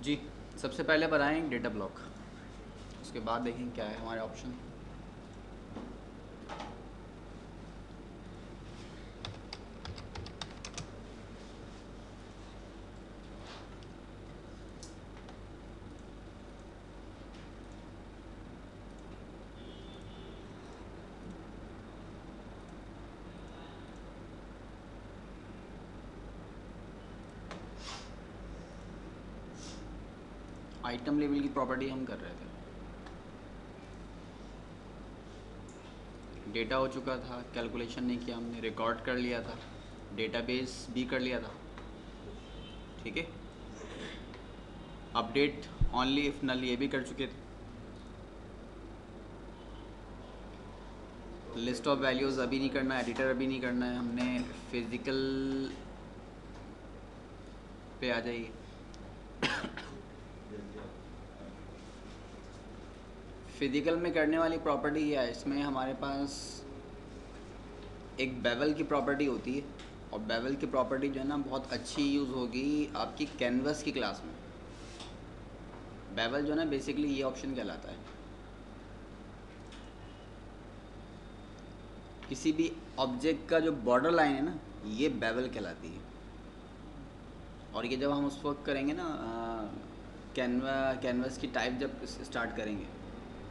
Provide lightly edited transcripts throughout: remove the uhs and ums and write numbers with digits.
जी, सबसे पहले बनाएं एक डेटा ब्लॉक। उसके बाद देखें क्या है हमारे ऑप्शन। आइटम लेवल की प्रॉपर्टी हम कर रहे थे। डेटा हो चुका था, कैलकुलेशन नहीं किया हमने, रिकॉर्ड कर लिया था, डेटाबेस भी कर लिया था। ठीक है, अपडेट ओनली इफ नल ये भी कर चुके थे। लिस्ट ऑफ वैल्यूज़ अभी नहीं करना है, एडिटर अभी नहीं करना है हमने। फिज़िकल पे आ जाइए। फिज़िकल में करने वाली प्रॉपर्टी ये है, इसमें हमारे पास एक बेवल की प्रॉपर्टी होती है। और बेवल की प्रॉपर्टी जो है ना बहुत अच्छी यूज़ होगी आपकी कैनवस की क्लास में। बेवल जो है ना बेसिकली ये ऑप्शन कहलाता है, किसी भी ऑब्जेक्ट का जो बॉर्डर लाइन है ना ये बेवल कहलाती है। और ये जब हम उस वक्त करेंगे ना कैनवस की टाइप जब स्टार्ट करेंगे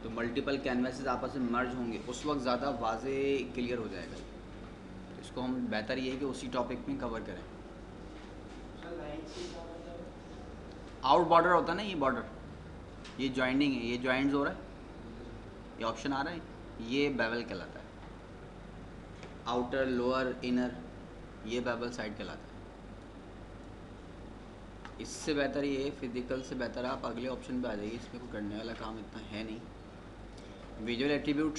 तो मल्टीपल कैनवासेस आपस में मर्ज होंगे, उस वक्त ज़्यादा वाजे क्लियर हो जाएगा। तो इसको हम बेहतर ये है कि उसी टॉपिक में कवर करें। आउट बॉर्डर होता है ना, ये बॉर्डर, ये जॉइंटिंग है, ये जॉइंट्स हो रहा है, ये ऑप्शन आ रहा है, ये बेवल कहलाता है। आउटर, लोअर, इनर, ये बेवल साइड कहलाता है। इससे बेहतर ये फिजिकल से बेहतर आप अगले ऑप्शन पे आ जाइए, इसमें कोई करने वाला काम इतना है नहीं। Visual attribute,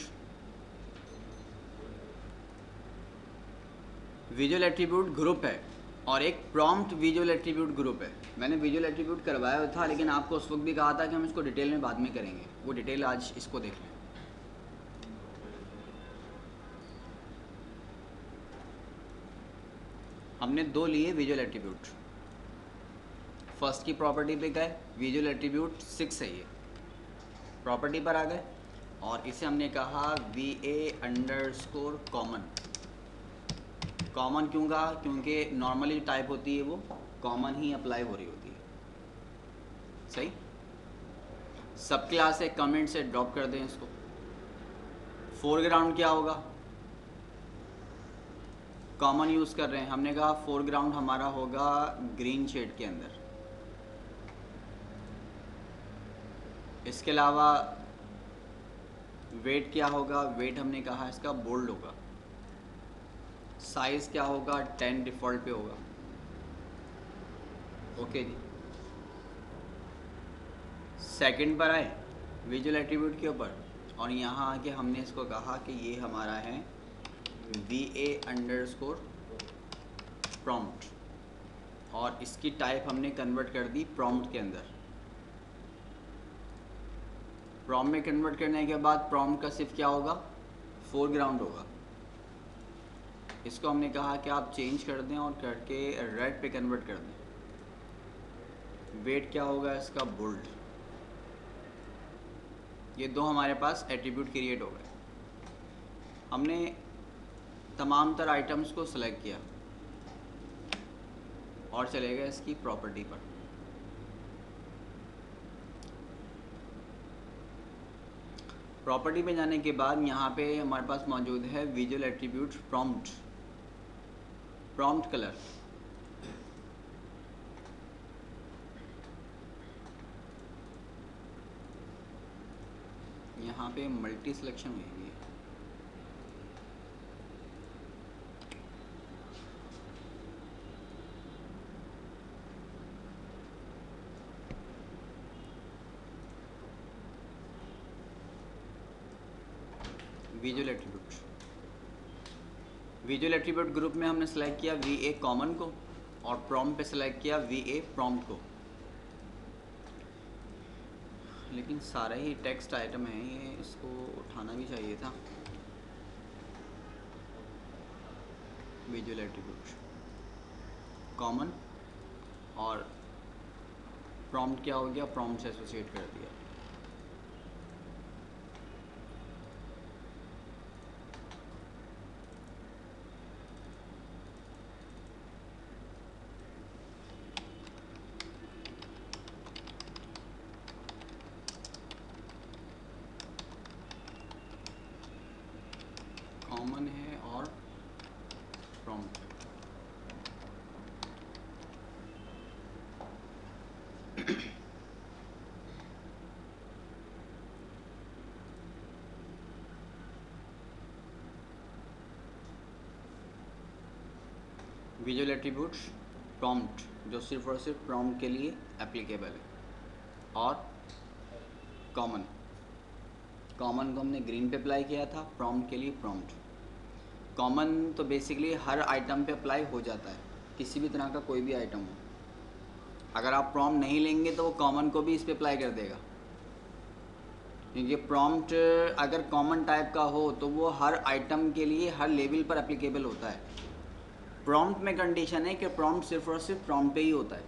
visual attribute group है और एक प्रॉम्प्ट विजुअल एट्रीब्यूट ग्रुप है। मैंने विजुअल एट्रीब्यूट करवाया हुआ था, लेकिन आपको उस वक्त भी कहा था कि हम इसको डिटेल में बाद में करेंगे। वो डिटेल आज इसको देख लें। हमने दो लिए विजुअल एट्रीब्यूट। फर्स्ट की प्रॉपर्टी पे गए, विजुअल एट्रीब्यूट 6 है, ये प्रॉपर्टी पर आ गए और इसे हमने कहा VA कॉमन। कॉमन क्यों कहा? क्योंकि नॉर्मली टाइप होती है वो कॉमन ही अप्लाई हो रही होती है। सही। सब क्लास एक कमेंट से ड्रॉप कर दें इसको। फोरग्राउंड क्या होगा? कॉमन यूज़ कर रहे हैं, हमने कहा फोरग्राउंड हमारा होगा ग्रीन शेड के अंदर। इसके अलावा वेट क्या होगा? वेट हमने कहा इसका बोल्ड होगा। साइज़ क्या होगा? 10 डिफ़ॉल्ट पे होगा। ओके जी। सेकंड पर आए विजुअल एट्रीब्यूट के ऊपर, और यहाँ आके हमने इसको कहा कि ये हमारा है VA प्रॉम्प्ट, और इसकी टाइप हमने कन्वर्ट कर दी प्रॉम्प्ट के अंदर। प्रॉम्प्ट में कन्वर्ट करने के बाद प्रॉम्प्ट का सिर्फ क्या होगा? फोरग्राउंड होगा। इसको हमने कहा कि आप चेंज कर दें और करके रेड पे कन्वर्ट कर दें। वेट क्या होगा इसका? बोल्ड। ये दो हमारे पास एट्रीब्यूट क्रिएट हो गए। हमने तमाम तर आइटम्स को सिलेक्ट किया और चले गए इसकी प्रॉपर्टी पर। प्रॉपर्टी में जाने के बाद यहाँ पे हमारे पास मौजूद है visual attribute prompt, prompt colour. यहाँ पे मल्टी सिलेक्शन हुई है। Visual attribute, visual attribute group में हमने सेलेक्ट किया VA कॉमन को और प्रॉम्प्ट पे सेलेक्ट किया VA प्रॉम्प्ट को। लेकिन सारे ही टेक्स्ट आइटम हैं, ये इसको उठाना भी चाहिए था। विजुअल एट्रीब्यूट कॉमन और प्रॉम्प्ट क्या हो गया, प्रॉम्प्ट से एसोसिएट कर दिया। कॉमन है और प्रॉम्प्ट है। विजुअल एट्रीब्यूट्स प्रॉम्प्ट, जो सिर्फ और सिर्फ प्रॉम्प्ट के लिए एप्लीकेबल है, और कॉमन, कॉमन को हमने ग्रीन पे अप्लाई किया था, प्रॉम्प्ट के लिए प्रॉम्प्ट। कॉमन तो बेसिकली हर आइटम पे अप्लाई हो जाता है, किसी भी तरह का कोई भी आइटम हो। अगर आप प्रॉम्प्ट नहीं लेंगे तो वो कॉमन को भी इस पे अप्लाई कर देगा, क्योंकि प्रॉम्प्ट अगर कॉमन टाइप का हो तो वो हर आइटम के लिए हर लेवल पर एप्लीकेबल होता है। प्रॉम्प्ट में कंडीशन है कि प्रॉम्प्ट सिर्फ और सिर्फ प्रॉम्प्ट पे ही होता है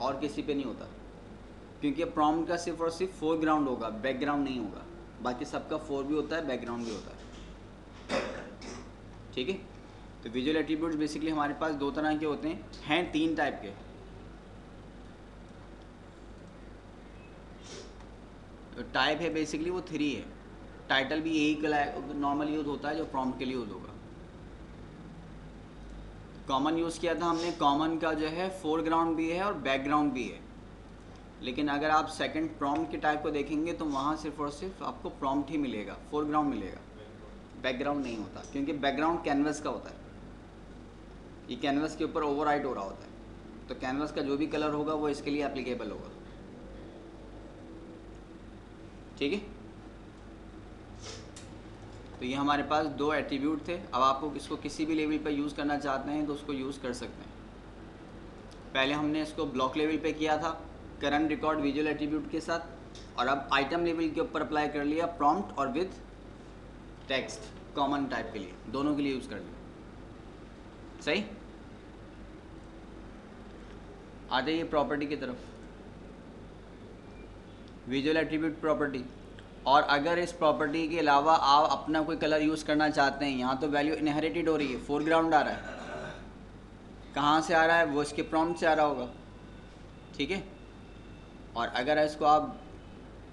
और किसी पे नहीं होता, क्योंकि प्रॉम्प्ट का सिर्फ और सिर्फ फोरग्राउंड होगा, बैकग्राउंड नहीं होगा। बाकी सबका फोर भी होता है, बैकग्राउंड भी होता है। ठीक है, तो विजुअल एट्रीब्यूट्स बेसिकली हमारे पास दो तरह के होते हैं तीन टाइप के। तो टाइप है बेसिकली वो थ्री है। टाइटल भी यही नॉर्मल यूज़ होता है जो प्रॉम्प्ट के लिए यूज़ होगा। कॉमन यूज़ किया था हमने, कॉमन का जो है फोरग्राउंड भी है और बैकग्राउंड भी है। लेकिन अगर आप सेकंड प्रॉम्प्ट के टाइप को देखेंगे तो वहाँ सिर्फ और सिर्फ आपको प्रॉम्प्ट ही मिलेगा, फोरग्राउंड मिलेगा, बैकग्राउंड नहीं होता, क्योंकि बैकग्राउंड कैनवस का होता है। ये कैनवस के ऊपर ओवरराइट हो रहा होता है, तो कैनवस का जो भी कलर होगा वो इसके लिए एप्लीकेबल होगा। ठीक है, तो ये हमारे पास दो एट्रीब्यूट थे। अब आपको इसको किसी भी लेवल पर यूज़ करना चाहते हैं तो उसको यूज़ कर सकते हैं। पहले हमने इसको ब्लॉक लेवल पे किया था करंट रिकॉर्ड विजुअल एट्रीब्यूट के साथ, और अब आइटम लेवल के ऊपर अप्लाई कर लिया प्रॉम्प्ट और विद टेक्स्ट कॉमन टाइप के लिए, दोनों के लिए यूज़ कर लिया। सही, आ जाइए प्रॉपर्टी की तरफ। विजुअल एट्रीब्यूट प्रॉपर्टी, और अगर इस प्रॉपर्टी के अलावा आप अपना कोई कलर यूज़ करना चाहते हैं, यहाँ तो वैल्यू इनहेरिटेड हो रही है, फोरग्राउंड आ रहा है, कहाँ से आ रहा है, वो इसके प्रॉम्प्ट से आ रहा होगा। ठीक है, और अगर इसको आप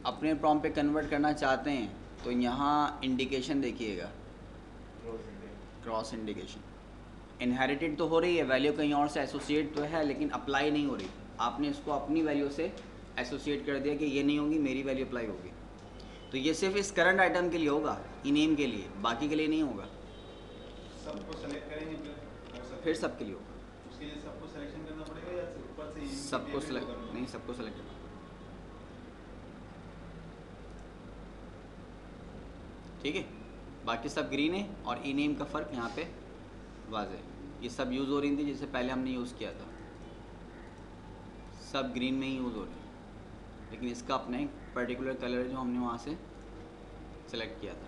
अपने प्रॉम्प्ट पे कन्वर्ट करना चाहते हैं तो यहाँ इंडिकेशन देखिएगा, क्रॉस इंडिकेशन। इनहेरिटेड तो हो रही है, वैल्यू कहीं और से एसोसिएट तो है, लेकिन अप्लाई नहीं हो रही। आपने इसको अपनी वैल्यू से एसोसिएट कर दिया कि ये नहीं होगी, मेरी वैल्यू अप्लाई होगी। तो ये सिर्फ इस करंट आइटम के लिए होगा, ई नेम के लिए, बाकी के लिए नहीं होगा। सबको सेलेक्ट करेंगे फिर सबके लिए होगा। उसके लिए सबको सिलेक्शन करना पड़ेगा या ऊपर से सबको सेलेक्ट नहीं, सबको सेलेक्ट करना। ठीक है, बाकी सब ग्रीन है, और ई नेम का फ़र्क यहाँ पे वाज़ेह है। ये सब यूज़ हो रही थी जिससे पहले हमने यूज़ किया था, सब ग्रीन में ही यूज़ हो रही है, लेकिन इसका अपना एक पर्टिकुलर कलर जो हमने वहाँ से सेलेक्ट किया था।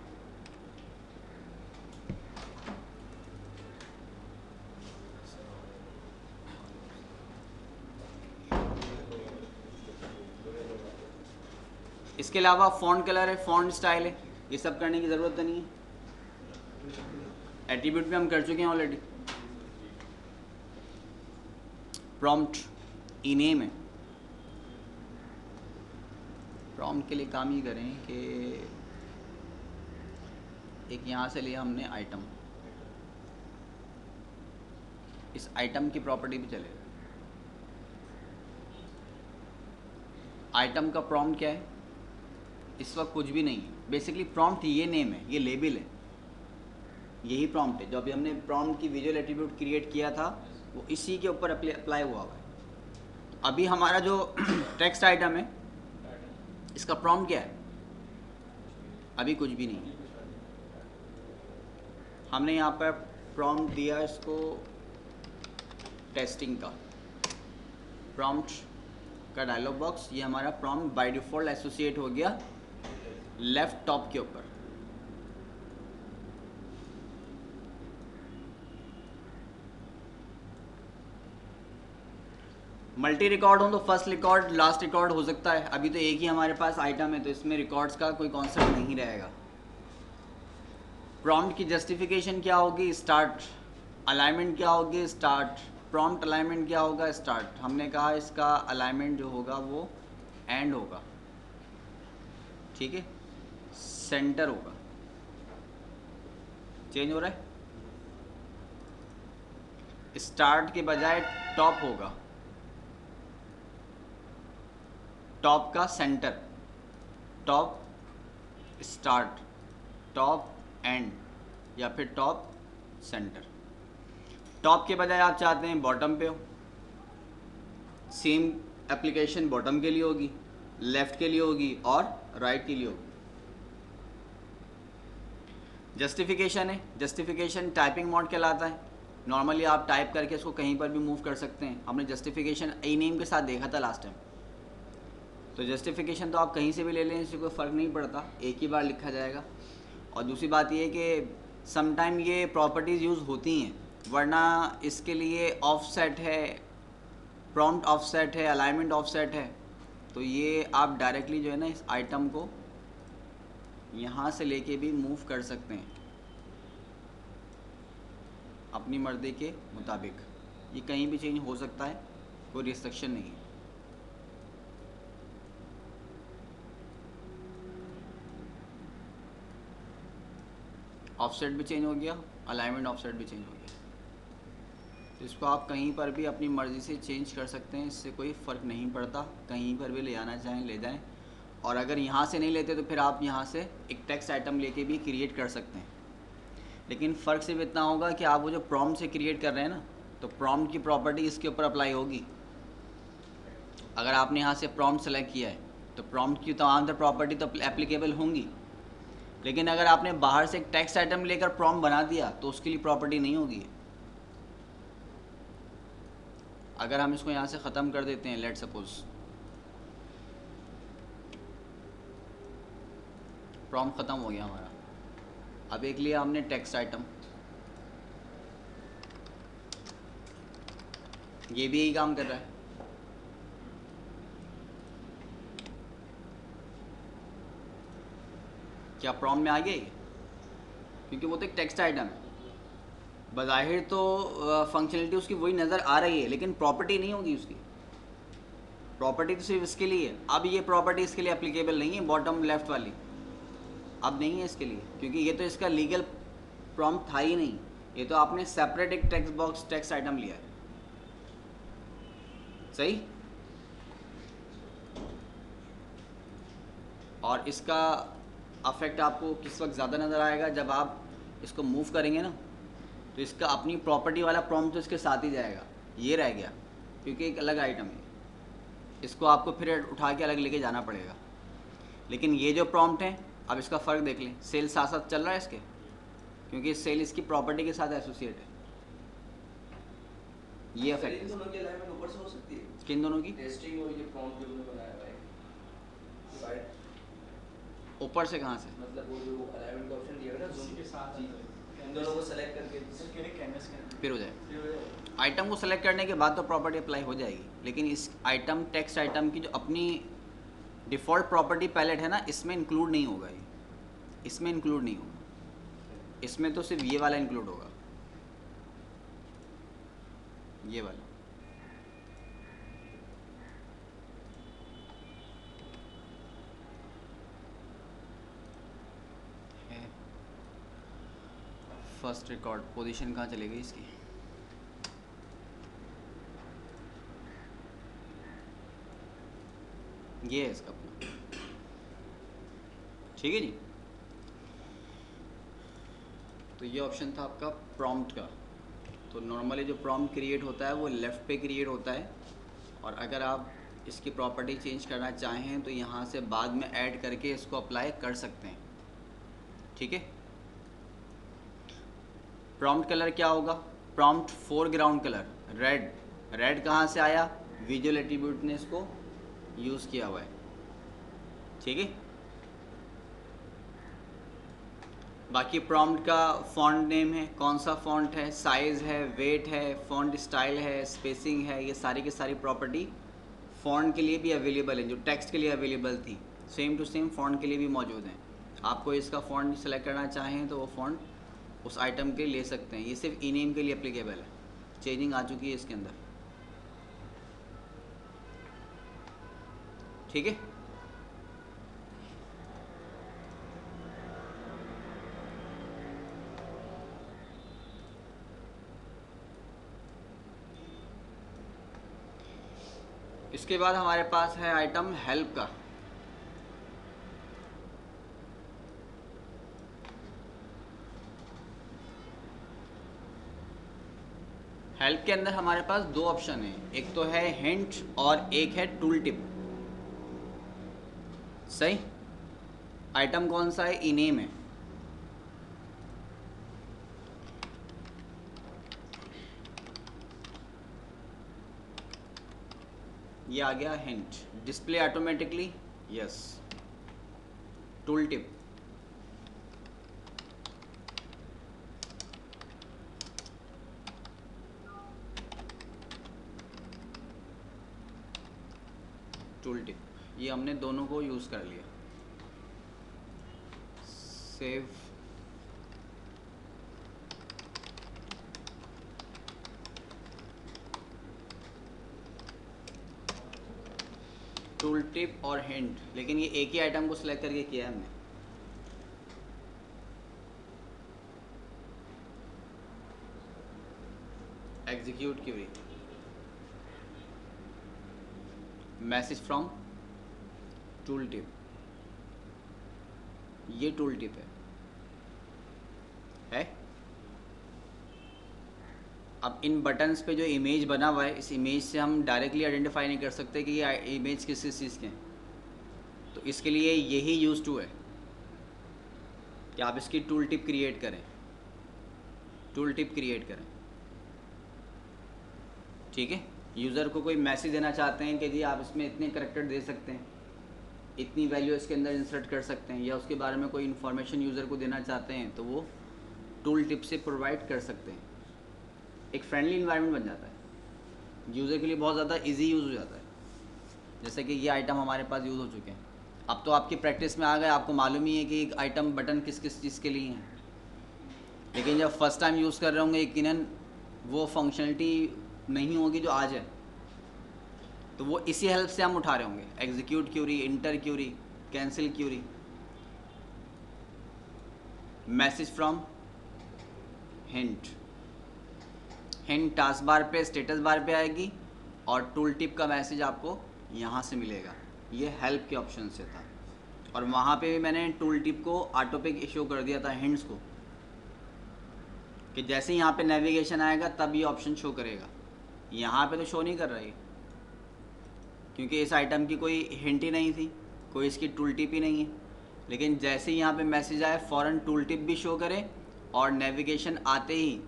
इसके अलावा फ़ॉन्ट कलर है, फ़ॉन्ट स्टाइल है, ये सब करने की ज़रूरत नहीं है, एट्रीब्यूट में हम कर चुके हैं ऑलरेडी। प्रॉम्प्ट ई नेम है, प्रॉम्प्ट के लिए काम ही करें कि एक यहाँ से लिया हमने आइटम, इस आइटम की प्रॉपर्टी भी चलेगा। आइटम का प्रॉम्प्ट क्या है, इस वक्त कुछ भी नहीं है। बेसिकली प्रॉम्प्ट ये नेम है, ये लेबल है, यही प्रॉम्प्ट है। जो अभी हमने प्रॉम्प्ट की विजुअल एट्रीब्यूट क्रिएट किया था वो इसी के ऊपर अप्लाई हुआ है। अभी हमारा जो टेक्स्ट आइटम है इसका प्रॉम्प्ट क्या है, अभी कुछ भी नहीं है। हमने यहाँ पर प्रॉम्प्ट दिया इसको टेस्टिंग का, प्रॉम्प्ट का डायलॉग बॉक्स, ये हमारा प्रॉम्प्ट बाय डिफ़ॉल्ट एसोसिएट हो गया लेफ़्ट टॉप के ऊपर। मल्टी रिकॉर्ड हो तो फर्स्ट रिकॉर्ड लास्ट रिकॉर्ड हो सकता है। अभी तो एक ही हमारे पास आइटम है तो इसमें रिकॉर्ड्स का कोई कॉन्सेप्ट नहीं रहेगा। प्रॉम्प्ट की जस्टिफिकेशन क्या होगी? स्टार्ट। अलाइनमेंट क्या होगी? स्टार्ट। प्रॉम्प्ट अलाइनमेंट क्या होगा? स्टार्ट। हमने कहा इसका अलाइनमेंट जो होगा वो एंड होगा, ठीक है, सेंटर होगा। चेंज हो रहा है, स्टार्ट के बजाय टॉप होगा, टॉप का centre, top start, top and, या फिर टॉप सेंटर। टॉप के बजाय आप चाहते हैं बॉटम पे हो, सेम एप्लीकेशन बॉटम के लिए होगी, लेफ्ट के लिए होगी और राइट के लिए होगी। जस्टिफिकेशन है, जस्टिफिकेशन टाइपिंग मोड कहलाता है। नॉर्मली आप टाइप करके इसको कहीं पर भी मूव कर सकते हैं। हमने जस्टिफिकेशन ई नेम के साथ देखा था लास्ट टाइम। तो जस्टिफिकेशन तो आप कहीं से भी ले लें, इससे कोई फ़र्क नहीं पड़ता, एक ही बार लिखा जाएगा। और दूसरी बात ये है कि समटाइम ये प्रॉपर्टीज़ यूज़ होती हैं, वरना इसके लिए ऑफसेट है, प्रॉम्प्ट ऑफसेट है, अलाइनमेंट ऑफसेट है। तो ये आप डायरेक्टली जो है ना इस आइटम को यहाँ से लेके भी मूव कर सकते हैं अपनी मर्ज़ी के मुताबिक। ये कहीं भी चेंज हो सकता है, कोई रिस्ट्रिक्शन नहीं है। ऑफसेट भी चेंज हो गया, अलाइनमेंट ऑफसेट भी चेंज हो गया। तो इसको आप कहीं पर भी अपनी मर्ज़ी से चेंज कर सकते हैं, इससे कोई फ़र्क नहीं पड़ता। कहीं पर भी ले आना चाहें ले जाएं। और अगर यहाँ से नहीं लेते तो फिर आप यहाँ से एक टेक्स्ट आइटम लेके भी क्रिएट कर सकते हैं। लेकिन फ़र्क सिर्फ इतना होगा कि आप वो जो प्रॉम्प्ट से क्रिएट कर रहे हैं ना, तो प्रॉम्प्ट की प्रॉपर्टी इसके ऊपर अप्लाई होगी। अगर आपने यहाँ से प्रॉम्प्ट सेलेक्ट किया है तो प्रॉम्प्ट की तमाम तर प्रॉपर्टी तो एप्लीकेबल होंगी। लेकिन अगर आपने बाहर से एक टेक्स्ट आइटम लेकर प्रॉम्प्ट बना दिया तो उसके लिए प्रॉपर्टी नहीं होगी। अगर हम इसको यहाँ से ख़त्म कर देते हैं, लेट सपोज प्रॉम्प्ट ख़त्म हो गया हमारा, अब एक लिया हमने टेक्स्ट आइटम, ये भी यही काम कर रहा है। क्या प्रॉम्प्ट में आ गया ये? क्योंकि वो तो एक टेक्स्ट आइटम है, बज़ाहिर तो फंक्शनलिटी उसकी वही नज़र आ रही है, लेकिन प्रॉपर्टी नहीं होगी उसकी। प्रॉपर्टी तो सिर्फ इसके लिए है। अब ये प्रॉपर्टी इसके लिए एप्लीकेबल नहीं है, बॉटम लेफ्ट वाली अब नहीं है इसके लिए, क्योंकि ये तो इसका लीगल प्रॉम्प्ट था ही नहीं। ये तो आपने सेपरेट एक टेक्स्ट बॉक्स टेक्स्ट आइटम लिया है, सही। और इसका अफेक्ट आपको किस वक्त ज़्यादा नज़र आएगा? जब आप इसको मूव करेंगे ना, तो इसका अपनी प्रॉपर्टी वाला प्रॉम्प्ट तो इसके साथ ही जाएगा, ये रह गया, क्योंकि एक अलग आइटम है, इसको आपको फिर उठा के अलग लेके जाना पड़ेगा। लेकिन ये जो प्रॉम्प्ट है, अब इसका फ़र्क देख लें, सेल साथ साथ चल रहा है इसके, क्योंकि सेल इसकी प्रॉपर्टी के साथ एसोसिएट है। ये अफेक्ट दोनों की अलाइनमेंट ऊपर से हो सकती है, किन दोनों की? टेस्टिंग और ये प्रॉम्प्ट जो हमने बनाया हुआ है, राइट? ऊपर से कहाँ से? मतलब वो जो अलाइनमेंट का ऑप्शन दिया है ना, उसी के साथ जी, इन दोनों को सेलेक्ट करके कैनवस के फिर हो जाए। आइटम को सेलेक्ट करने के बाद तो प्रॉपर्टी अप्लाई हो जाएगी, लेकिन इस आइटम टेक्स्ट आइटम की जो अपनी डिफ़ॉल्ट प्रॉपर्टी पैलेट है ना, इसमें इंक्लूड नहीं होगा। ये इसमें इंक्लूड नहीं होगा, इसमें तो सिर्फ ये वाला इंक्लूड होगा, ये वाला। फर्स्ट रिकॉर्ड पोजीशन कहाँ चली गई इसकी? ये है इसका अपना, ठीक है जी। तो ये ऑप्शन था आपका प्रॉम्प्ट का। तो नॉर्मली जो प्रॉम्प्ट क्रिएट होता है वो लेफ़्ट पे क्रिएट होता है, और अगर आप इसकी प्रॉपर्टी चेंज करना चाहें तो यहाँ से बाद में ऐड करके इसको अप्लाई कर सकते हैं, ठीक है। प्रॉम्प्ट कलर क्या होगा? Prompt foreground colour red. Red कहाँ से आया? विजुअल एट्रीब्यूट ने इसको यूज़ किया हुआ है, ठीक है। बाकी प्रॉम्प्ट का फॉन्ट नेम है, कौन सा फॉन्ट है, साइज़ है, वेट है, फॉन्ट स्टाइल है, स्पेसिंग है, ये सारी की सारी प्रॉपर्टी फॉन्ट के लिए भी अवेलेबल है, जो टेक्स्ट के लिए अवेलेबल थी सेम टू सेम फॉन्ट के लिए भी मौजूद हैं। आपको इसका फॉन्ट सेलेक्ट करना चाहें तो वो फॉन्ट उस आइटम के लिए ले सकते हैं। ये सिर्फ ई नेम के लिए एप्लीकेबल है, चेंजिंग आ चुकी है इसके अंदर, ठीक है। इसके बाद हमारे पास है आइटम हेल्प का। हेल्प के अंदर हमारे पास दो ऑप्शन है, एक तो है हिंट और एक है टूल टिप। सही। आइटम कौन सा है? इनेम है। ये आ गया hint, display automatically, yes. Tool tip, tool tip, ये हमने दोनों को यूज़ कर लिया। सेव, टूल टिप और हिंट, लेकिन ये एक ही आइटम को सिलेक्ट करके किया है हमने। Execute query, message from tool tip, ये टूल टिप है। अब इन बटन्स पे जो इमेज बना हुआ है, इस इमेज से हम डायरेक्टली आइडेंटिफाई नहीं कर सकते कि ये इमेज किस चीज़ के हैं, तो इसके लिए यही यूज टू है कि आप इसकी टूल टिप क्रिएट करें, टूल टिप क्रिएट करें, ठीक है। यूज़र को कोई मैसेज देना चाहते हैं कि जी आप इसमें इतने करैक्टर दे सकते हैं, इतनी वैल्यू इसके अंदर इंसर्ट कर सकते हैं, या उसके बारे में कोई इन्फॉर्मेशन यूज़र को देना चाहते हैं तो वो टूल टिप से प्रोवाइड कर सकते हैं। एक फ्रेंडली इन्वायरमेंट बन जाता है, यूज़र के लिए बहुत ज़्यादा इजी यूज़ हो जाता है। जैसे कि ये आइटम हमारे पास यूज़ हो चुके हैं, अब तो आपकी प्रैक्टिस में आ गए, आपको मालूम ही है कि एक आइटम बटन किस किस चीज़ के लिए हैं। लेकिन जब फर्स्ट टाइम यूज़ कर रहे होंगे यकीनन वो फंक्शनलिटी नहीं होगी जो आज है, तो वो इसी हेल्प से हम उठा रहे होंगे। Execute query, enter query, cancel query, message from hint, hint task bar पे, स्टेटस बार पे आएगी, और टूल टिप का मैसेज आपको यहाँ से मिलेगा। ये हेल्प के ऑप्शन से था, और वहाँ पे भी मैंने टूल टिप को ऑटो पे इशू कर दिया था हिंट्स को, कि जैसे यहाँ पे नेविगेशन आएगा तब ये ऑप्शन शो करेगा। यहाँ पे तो शो नहीं कर रहा है, क्योंकि इस आइटम की कोई हिंट ही नहीं थी, कोई इसकी टूल टिप ही नहीं है। लेकिन जैसे ही यहाँ पे मैसेज आए फ़ौरन टूल टिप भी शो करे, और नेविगेशन आते ही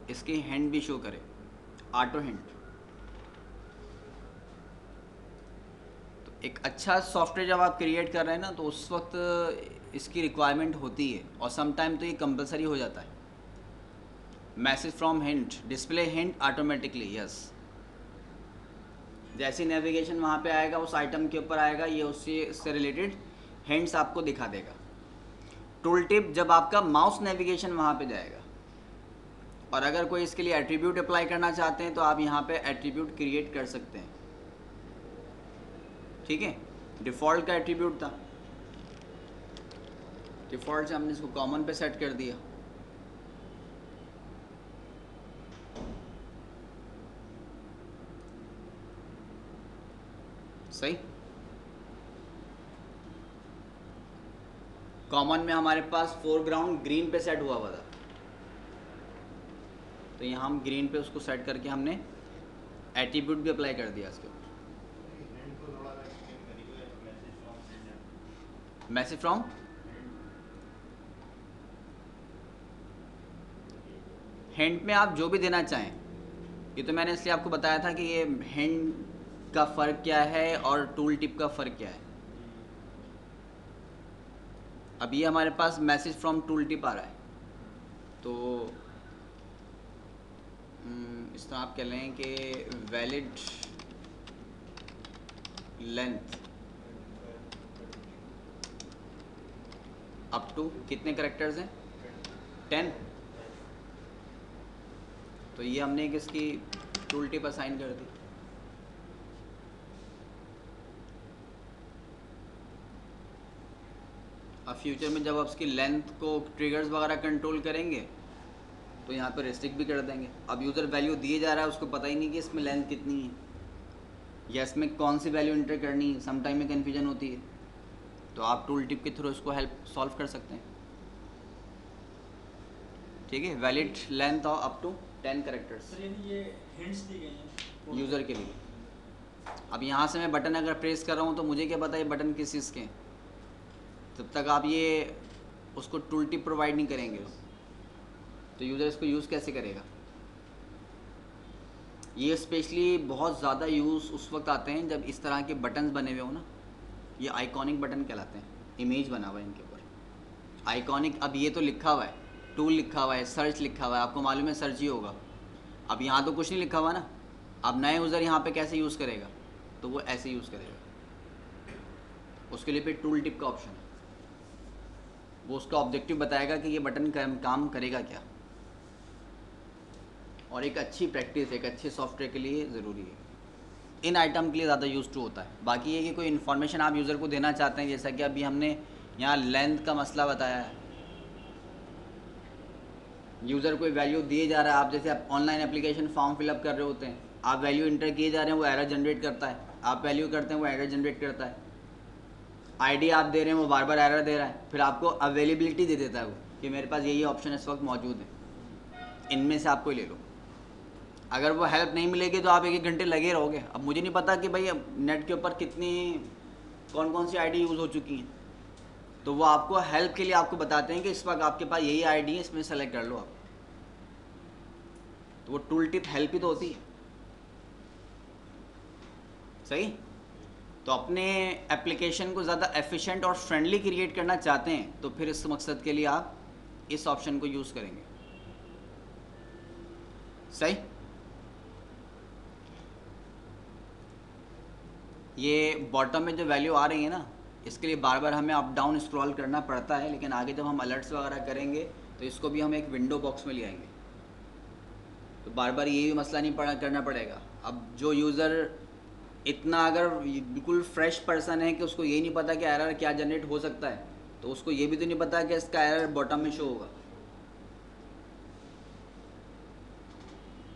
इसकी हिंट भी शो करे, ऑटो हिंट। तो एक अच्छा सॉफ्टवेयर जब आप क्रिएट कर रहे हैं ना, तो उस वक्त इसकी रिक्वायरमेंट होती है, और सम टाइम तो ये कंपलसरी हो जाता है। Message from hint, display hint automatically, yes. जैसे नेविगेशन वहाँ पे आएगा, उस आइटम के ऊपर आएगा, ये उससे रिलेटेड हिंट्स आपको दिखा देगा। टूल टिप जब आपका माउस नेविगेशन वहाँ पे जाएगा, और अगर कोई इसके लिए एट्रीब्यूट अप्लाई करना चाहते हैं तो आप यहाँ पे एट्रीब्यूट क्रिएट कर सकते हैं, ठीक है। डिफ़ॉल्ट का एट्रीब्यूट था, डिफ़ॉल्ट से हमने इसको कॉमन पे सेट कर दिया। सही। कॉमन में हमारे पास फोरग्राउंड ग्रीन पे सेट हुआ था, तो यहाँ हम ग्रीन पे उसको सेट करके हमने एट्रीब्यूट भी अप्लाई कर दिया इसके ऊपर। मैसेज फ्रॉम हिंट में आप जो भी देना चाहें, ये तो मैंने इसलिए आपको बताया था कि ये हिंट का फ़र्क क्या है और टूल टिप का फ़र्क क्या है। अब ये हमारे पास मैसेज फ्रॉम टूल टिप आ रहा है, तो इस तरह आप कह लें कि वैलिड लेंथ अप टू कितने करेक्टर्स हैं, 10। तो ये हमने एक इसकी टूल टिप असाइन कर दी। अब फ्यूचर में जब आप उसकी लेंथ को ट्रिगर्स वगैरह कंट्रोल करेंगे तो यहाँ पर रिस्ट्रिक्ट भी कर देंगे। अब यूज़र वैल्यू दिए जा रहा है, उसको पता ही नहीं कि इसमें लेंथ कितनी है या इसमें कौन सी वैल्यू इंटर करनी है, सम टाइम में कन्फ्यूजन होती है। तो आप टूल टिप के थ्रू इसको हेल्प सॉल्व कर सकते हैं। ठीक है, valid length of up to 10 characters ये हिंट्स दी गई हैं यूज़र के लिए। अब यहाँ से मैं बटन अगर प्रेस कर रहा हूँ तो मुझे क्या पता है बटन किस चीज़ के हैं, तब तक आप ये उसको टूल टिप प्रोवाइड नहीं करेंगे तो यूज़र इसको यूज़ कैसे करेगा। ये स्पेशली बहुत ज़्यादा यूज़ उस वक्त आते हैं जब इस तरह के बटन्स बने हुए हो ना, ये आइकॉनिक बटन कहलाते हैं, इमेज बना हुआ है इनके ऊपर आइकॉनिक। अब ये तो लिखा हुआ है, टूल लिखा हुआ है, सर्च लिखा हुआ है, आपको मालूम है सर्च ही होगा। अब यहाँ तो कुछ नहीं लिखा हुआ ना, अब नए यूज़र यहाँ पे कैसे यूज़ करेगा, तो वो ऐसे यूज़ करेगा। उसके लिए फिर टूल टिप का ऑप्शन है, वो उसका ऑब्जेक्टिव बताएगा कि ये बटन काम करेगा क्या। और एक अच्छी प्रैक्टिस एक अच्छे सॉफ्टवेयर के लिए ज़रूरी है, इन आइटम के लिए ज़्यादा यूज़ टू होता है। बाकी ये कि कोई इन्फॉर्मेशन आप यूज़र को देना चाहते हैं, जैसा कि अभी हमने यहाँ लेंथ का मसला बताया है, यूज़र कोई वैल्यू दिए जा रहा है, आप जैसे आप ऑनलाइन एप्लीकेशन फॉर्म फिलअप कर रहे होते हैं, आप वैल्यू इंटर किए जा रहे हैं, वो एरर जनरेट करता है, आप वैल्यू करते हैं वो एरर जनरेट करता है, आईडी आप दे रहे हैं वो बार बार एरर दे रहा है, फिर आपको अवेलेबिलिटी दे देता है वो कि मेरे पास यही ऑप्शन इस वक्त मौजूद है, इनमें से आप कोई ले लो। अगर वो हेल्प नहीं मिलेगी तो आप 1-1 घंटे लगे रहोगे। अब मुझे नहीं पता कि भाई अब नेट के ऊपर कितनी कौन कौन सी आईडी यूज़ हो चुकी हैं, तो वो आपको हेल्प के लिए आपको बताते हैं कि इस वक्त आपके पास यही आईडी है, इसमें सेलेक्ट कर लो आप। तो वो टूल टिप हेल्प ही तो होती है, सही। तो अपने एप्लीकेशन को ज़्यादा एफिशिएंट और फ्रेंडली क्रिएट करना चाहते हैं तो फिर इस मकसद के लिए आप इस ऑप्शन को यूज़ करेंगे, सही। ये बॉटम में जो वैल्यू आ रही है ना, इसके लिए बार बार हमें अप डाउन स्क्रॉल करना पड़ता है, लेकिन आगे जब हम अलर्ट्स वगैरह करेंगे तो इसको भी हम एक विंडो बॉक्स में ले आएंगे, तो बार बार ये भी मसला नहीं करना पड़ेगा। अब जो यूज़र इतना अगर बिल्कुल फ्रेश पर्सन है कि उसको ये नहीं पता कि एरर क्या जनरेट हो सकता है, तो उसको ये भी तो नहीं पता कि इसका एरर बॉटम में शो होगा।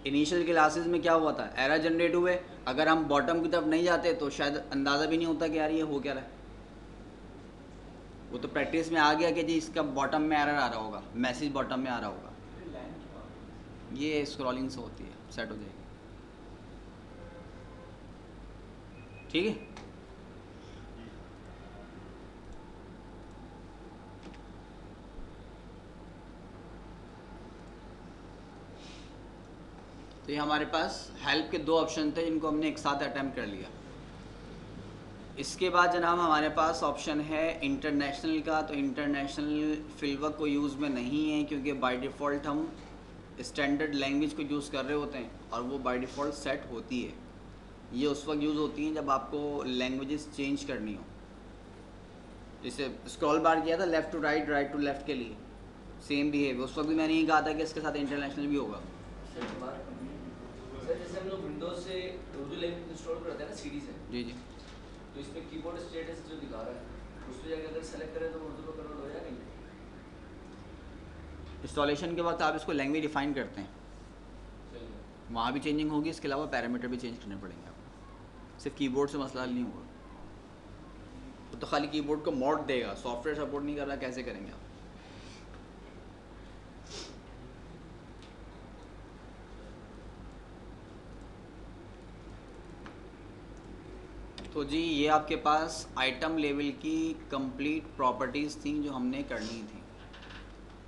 इनिशियल क्लासेस में क्या हुआ था, एरर जनरेट हुए, अगर हम बॉटम की तरफ नहीं जाते तो शायद अंदाज़ा भी नहीं होता कि यार ये हो क्या रहा है। वो तो प्रैक्टिस में आ गया कि जी इसका बॉटम में एरर आ रहा होगा, मैसेज बॉटम में आ रहा होगा, ये स्क्रॉलिंग से होती है, सेट हो जाएगी। ठीक है, तो ये हमारे पास हेल्प के 2 ऑप्शन थे जिनको हमने एक साथ अटैम्प्ट कर लिया। इसके बाद जनाब हमारे पास ऑप्शन है इंटरनेशनल का। तो इंटरनेशनल फिलवक को यूज़ में नहीं है क्योंकि बाय डिफ़ॉल्ट हम स्टैंडर्ड लैंग्वेज को यूज़ कर रहे होते हैं और वो बाय डिफ़ॉल्ट सेट होती है। ये उस वक्त यूज़ होती हैं जब आपको लैंग्वेजेस चेंज करनी हो। जैसे स्क्रॉल बार किया था left to right, right to left के लिए, सेम बिहेव। उस वक्त भी मैंने ये कहा था कि इसके साथ इंटरनेशनल भी होगा। सर जैसे हम लोग विंडोज से उर्दू लैंग्वेज इंस्टॉल करते हैं ना सीडी से, जी जी, तो इसमें कीबोर्ड स्टेटस जो दिखा रहा है उस पर जाकर अगर सेलेक्ट करें तो उर्दू में कन्वर्ट हो जाएगा नहीं? इंस्टॉलेशन के वक्त आप इसको लैंग्वेज डिफ़ाइन करते हैं, वहाँ भी चेंजिंग होगी, इसके अलावा पैरामीटर भी चेंज करने पड़ेंगे आपको। सिर्फ कीबोर्ड से मसला हल नहीं होगा, वो तो खाली कीबोर्ड को मोड देगा, सॉफ्टवेयर सपोर्ट नहीं कर रहा, कैसे करेंगे आप। तो जी ये आपके पास आइटम लेवल की कंप्लीट प्रॉपर्टीज़ थी जो हमने करनी थी।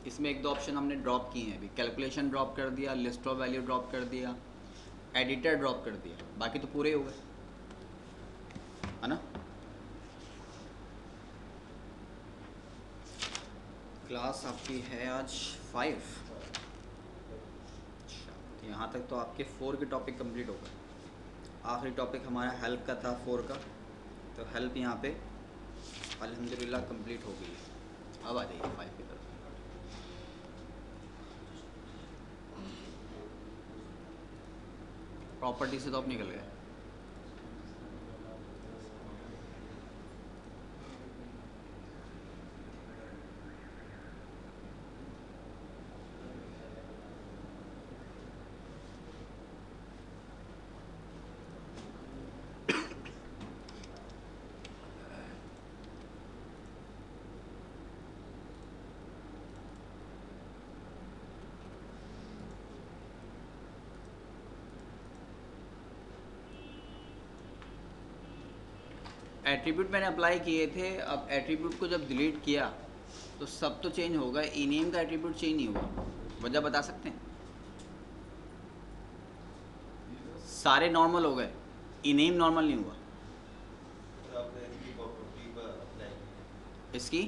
इसमें 1-2 ऑप्शन हमने ड्रॉप किए हैं अभी, कैलकुलेशन ड्रॉप कर दिया, लिस्ट ऑफ वैल्यू ड्रॉप कर दिया, एडिटर ड्रॉप कर दिया, बाकी तो पूरे हो गए, है ना। क्लास आपकी है आज 5। अच्छा, तो यहाँ तक तो आपके 4 के टॉपिक कंप्लीट हो गए। आखिरी टॉपिक हमारा हेल्प का था 4 का, तो हेल्प यहाँ पे अल्हम्दुलिल्लाह कंप्लीट हो गई है। अब आ जाइए 5 की तरफ। प्रॉपर्टी से तो आप निकल गए। एट्रीब्यूट मैंने अप्लाई किए थे। अब एट्रीब्यूट को जब डिलीट किया तो सब तो चेंज होगा, ई नेम का एट्रीब्यूट चेंज नहीं हुआ। वजह बता सकते हैं? सारे नॉर्मल हो गए, ई नेम नॉर्मल नहीं हुआ। इसकी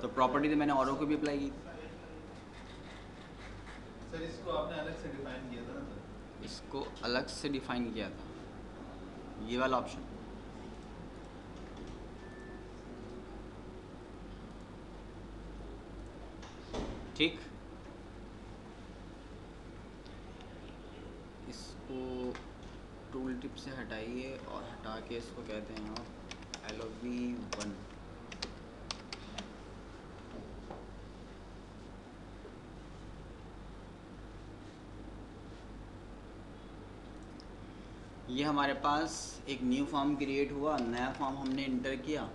तो प्रॉपर्टी तो मैंने औरों को भी अप्लाई की थी। सर इसको आपने अलग से डिफाइन किया था ना सर? इसको अलग से डिफाइन किया था, ये वाला ऑप्शन। ठीक, इसको टूल टिप से हटाइए और हटा के इसको कहते हैं आप LOV1। ये हमारे पास एक न्यू फॉर्म क्रिएट हुआ, नया फॉर्म हमने इंटर किया।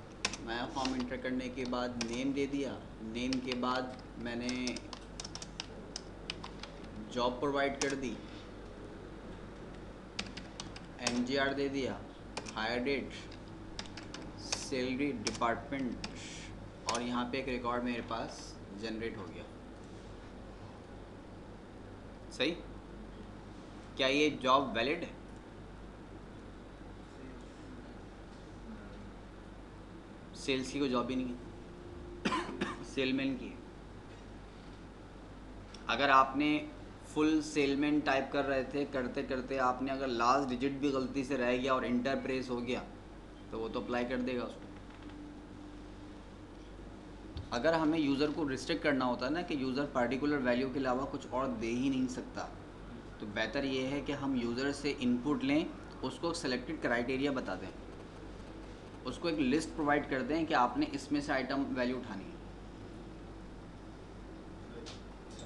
नया फॉर्म इंटर करने के बाद नेम दे दिया। नेम के बाद मैंने जॉब प्रोवाइड कर दी, MGR दे दिया, हायर डेट, सैलरी, डिपार्टमेंट, और यहाँ पे एक रिकॉर्ड मेरे पास जनरेट हो गया। सही? क्या ये जॉब वैलिड है? सेल्स की कोई जॉब ही नहीं है, सेलमैन की है। अगर आपने फुल सेलमैन टाइप कर रहे थे, करते करते आपने अगर लास्ट डिजिट भी गलती से रह गया और इंटर प्रेस हो गया तो वो तो अप्लाई कर देगा उसको। अगर हमें यूज़र को रिस्ट्रिक्ट करना होता है ना कि यूज़र पर्टिकुलर वैल्यू के अलावा कुछ और दे ही नहीं सकता, तो बेहतर ये है कि हम यूज़र से इनपुट लें, उसको सेलेक्टेड क्राइटेरिया बता दें, उसको एक लिस्ट प्रोवाइड कर दें कि आपने इसमें से आइटम वैल्यू उठानी है।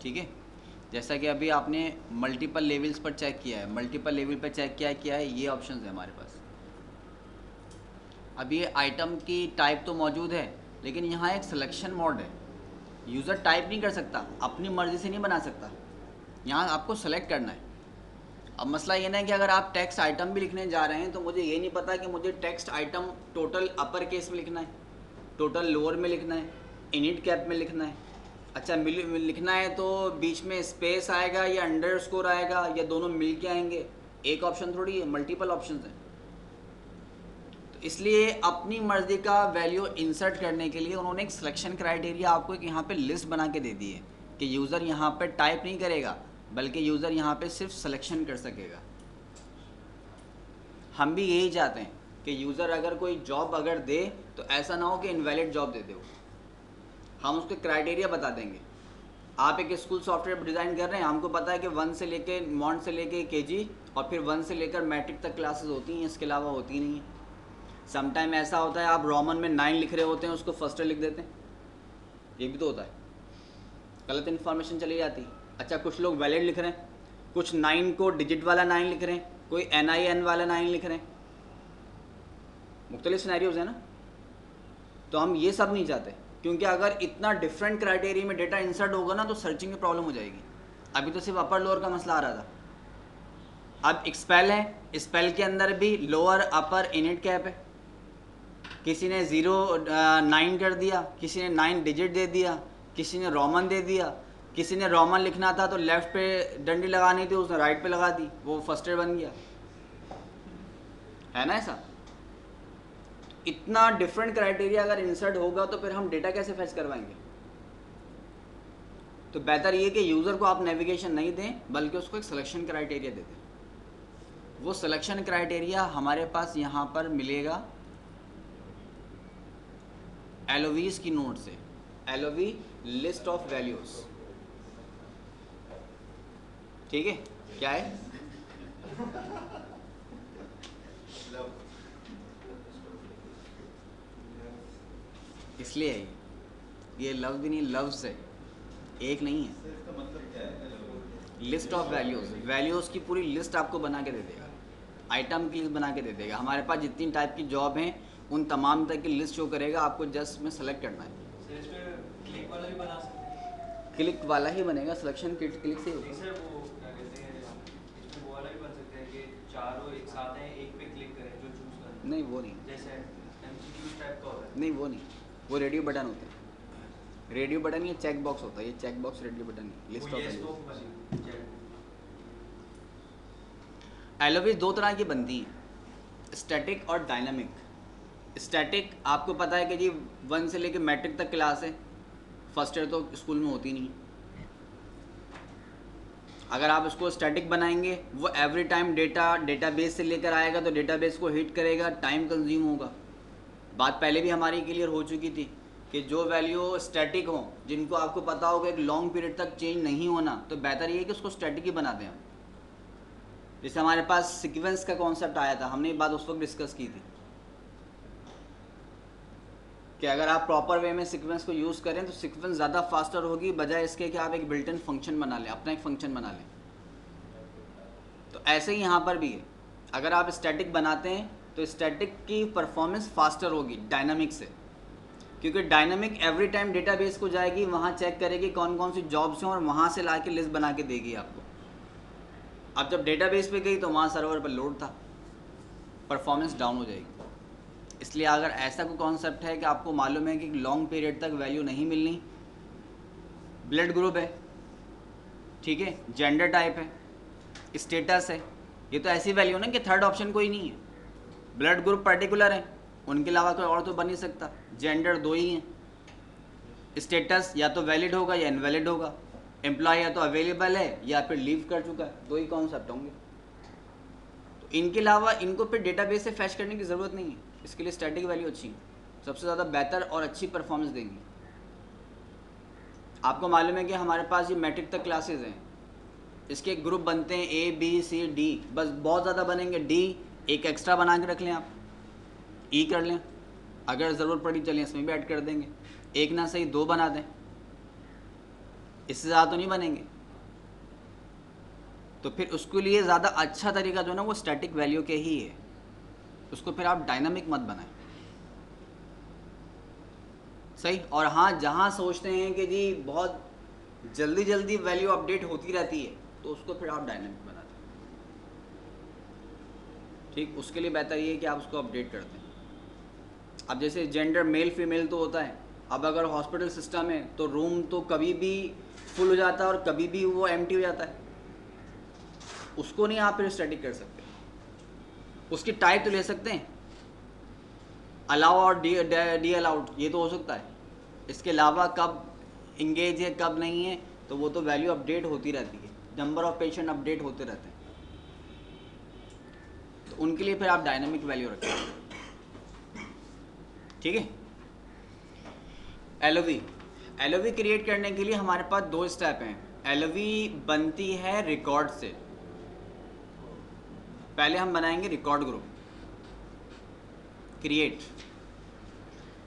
ठीक है, जैसा कि अभी आपने मल्टीपल लेवल्स पर चेक किया है, मल्टीपल लेवल पर चेक किया है, ये ऑप्शंस है हमारे पास। अब ये आइटम की टाइप तो मौजूद है, लेकिन यहाँ एक सिलेक्शन मोड है। यूज़र टाइप नहीं कर सकता, अपनी मर्ज़ी से नहीं बना सकता, यहाँ आपको सेलेक्ट करना है। अब मसला ये ना है कि अगर आप टेक्स्ट आइटम भी लिखने जा रहे हैं तो मुझे ये नहीं पता कि मुझे text item total upper case में लिखना है, टोटल लोअर में लिखना है, इनिट कैप में लिखना है। अच्छा, लिखना है तो बीच में स्पेस आएगा या अंडरस्कोर आएगा या दोनों मिल के आएंगे? एक ऑप्शन थोड़ी है, मल्टीपल ऑप्शंस हैं। तो इसलिए अपनी मर्ज़ी का वैल्यू इंसर्ट करने के लिए उन्होंने एक सिलेक्शन क्राइटेरिया आपको एक यहाँ पे लिस्ट बना के दे दी है कि यूज़र यहाँ पे टाइप नहीं करेगा, बल्कि यूज़र यहाँ पे सिर्फ सिलेक्शन कर सकेगा। हम भी यही चाहते हैं कि यूज़र अगर कोई जॉब अगर दे तो ऐसा ना हो कि इनवैलिड जॉब दे दे वो। हम उसके क्राइटेरिया बता देंगे। आप एक स्कूल सॉफ्टवेयर डिज़ाइन कर रहे हैं, हमको पता है कि 1 से लेके मॉन्ट से लेके KG और फिर 1 से लेकर मैट्रिक तक क्लासेस होती हैं, इसके अलावा होती नहीं है। समटाइम ऐसा होता है आप रोमन में 9 लिख रहे होते हैं, उसको फर्स्ट लिख देते हैं, ये भी तो होता है, गलत इन्फॉर्मेशन चली जाती है। अच्छा, कुछ लोग वैलिड लिख रहे हैं, कुछ 9 को डिजिट वाला 9 लिख रहे हैं, कोई NIN वाला 9 लिख रहे हैं, मुख्तलिफ सिनेरियोज़ है ना। तो हम ये सब नहीं चाहते, क्योंकि अगर इतना डिफरेंट क्राइटेरिया में डेटा इंसर्ट होगा ना तो सर्चिंग में प्रॉब्लम हो जाएगी। अभी तो सिर्फ अपर लोअर का मसला आ रहा था, अब एक्सपेल है, स्पेल के अंदर भी लोअर अपर इनिट कैप है। किसी ने 0-9 कर दिया, किसी ने 9 डिजिट दे दिया, किसी ने रोमन दे दिया, किसी ने रोमन लिखना था तो लेफ़्ट पे डंडी लगानी थी, उसने राइट पे लगा दी, वो फर्स्ट एड बन गया, है ना ऐसा। इतना डिफरेंट क्राइटेरिया अगर इंसर्ट होगा तो फिर हम डेटा कैसे फैच करवाएंगे? तो बेहतर ये कि यूज़र को आप नेविगेशन नहीं दें, बल्कि उसको एक सिलेक्शन क्राइटेरिया दे दें। वो सिलेक्शन क्राइटेरिया हमारे पास यहाँ पर मिलेगा LOVs की नोट से। LOV लिस्ट ऑफ वैल्यूज, ठीक है, क्या है? इसलिए है ये लफ्ज़ भी नहीं, लफ्ज़ है, एक नहीं है। सर इसका मतलब क्या है? लिस्ट ऑफ वैल्यूज़, वैल्यूज़ की पूरी लिस्ट आपको बना के दे देगा, आइटम की लिस्ट बना के दे देगा। हमारे पास जितनी टाइप की जॉब हैं उन तमाम तक की लिस्ट शो करेगा, आपको जस्ट में सेलेक्ट करना है। सर इसमें क्लिक वाला भी बना सकते हैं। क्लिक वाला ही बनेगा, सिलेक्शन क्लिक से ही नहीं होगा। सर वो क्या कहते हैं, इसमें वो वाला भी बन सकते हैं कि चारों एक साथ हैं, एक पे क्लिक करें जो चूज करें। नहीं वो नहीं, जैसे MCQ टाइप का होता है। नहीं वो नहीं, वो रेडियो बटन होता है। रेडियो बटन ये चेक बॉक्स होता है, ये चेक बॉक्स रेडियो बटन है। लिस्ट वो ऑफ yes वैल्यूज, तो बस चेक। LOVs दो तरह की बनती हैं, स्टैटिक और डायनामिक। स्टैटिक आपको पता है कि जी 1 से लेकर मैट्रिक तक क्लास है, फर्स्ट ईयर तो स्कूल में होती नहीं। अगर आप इसको स्टैटिक बनाएंगे, वो एवरी टाइम डेटाबेस से लेकर आएगा, तो डेटाबेस को हिट करेगा, टाइम कंज्यूम होगा। बात पहले भी हमारी क्लियर हो चुकी थी कि जो वैल्यू स्टैटिक हो, जिनको आपको पता होगा एक लॉन्ग पीरियड तक चेंज नहीं होना, तो बेहतर ये है कि उसको स्टैटिक ही बना दें हम। जैसे हमारे पास सीक्वेंस का कॉन्सेप्ट आया था, हमने ये बात उस वक्त डिस्कस की थी कि अगर आप प्रॉपर वे में सीक्वेंस को यूज़ करें तो सीक्वेंस ज़्यादा फास्टर होगी, बजाय इसके कि आप एक बिल्ट इन फंक्शन बना लें, अपना एक फंक्शन बना लें। तो ऐसे ही यहाँ पर भी है, अगर आप स्टैटिक बनाते हैं तो स्टैटिक की परफॉर्मेंस फास्टर होगी डायनामिक से, क्योंकि डायनामिक एवरी टाइम डेटाबेस को जाएगी, वहाँ चेक करेगी कौन कौन सी जॉब्स हैं और वहाँ से ला के लिस्ट बना के देगी आपको। अब जब डेटाबेस पे गई तो वहाँ सर्वर पर लोड था, परफॉर्मेंस डाउन हो जाएगी। इसलिए अगर ऐसा कोई कॉन्सेप्ट है कि आपको मालूम है कि लॉन्ग पीरियड तक वैल्यू नहीं मिलनी, ब्लड ग्रुप है, ठीक है, जेंडर टाइप है, स्टेटस है, ये तो ऐसी वैल्यू ना कि थर्ड ऑप्शन कोई नहीं है। ब्लड ग्रुप पर्टिकुलर है, उनके अलावा कोई और तो बन नहीं सकता, जेंडर दो ही हैं, स्टेटस या तो वैलिड होगा या इनवैलिड होगा, एम्प्लॉय या तो अवेलेबल है या फिर लीव कर चुका है, दो ही कॉन्सेप्ट होंगे। तो इनके अलावा इनको फिर डेटाबेस से फैच करने की ज़रूरत नहीं है, इसके लिए स्टैटिक वैल्यू अच्छी है, सबसे ज़्यादा बेहतर और अच्छी परफॉर्मेंस देंगी। आपको मालूम है कि हमारे पास ये मैट्रिक तक क्लासेज हैं, इसके ग्रुप बनते हैं A B C D, बस बहुत ज़्यादा बनेंगे, D एक एक्स्ट्रा बना के रख लें, आप E कर लें, अगर ज़रूरत पड़ी चलें इसमें भी ऐड कर देंगे, एक ना सही 2 बना दें, इससे ज़्यादा तो नहीं बनेंगे। तो फिर उसके लिए ज़्यादा अच्छा तरीका जो है ना वो स्टैटिक वैल्यू के ही है, उसको फिर आप डायनामिक मत बनाएं, सही। और हाँ, जहाँ सोचते हैं कि जी बहुत जल्दी जल्दी वैल्यू अपडेट होती रहती है, तो उसको फिर आप डायनामिक बना दें, ठीक। उसके लिए बेहतर ये है कि आप उसको अपडेट कर दें। अब जैसे जेंडर मेल फीमेल तो होता है, अब अगर हॉस्पिटल सिस्टम है तो रूम तो कभी भी फुल हो जाता है और कभी भी वो एम्प्टी हो जाता है, उसको नहीं आप फिर स्टैटिक कर सकते। उसकी टाइप तो ले सकते हैं, अलाउ और डी अलाउड, ये तो हो सकता है। इसके अलावा कब इंगेज है कब नहीं है, तो वो तो वैल्यू अपडेट होती रहती है, नंबर ऑफ पेशेंट अपडेट होते रहते हैं, तो उनके लिए फिर आप डायनामिक वैल्यू रखें, ठीक है। LOV क्रिएट करने के लिए हमारे पास 2 स्टेप हैं। LOV बनती है रिकॉर्ड से, पहले हम बनाएंगे record group, create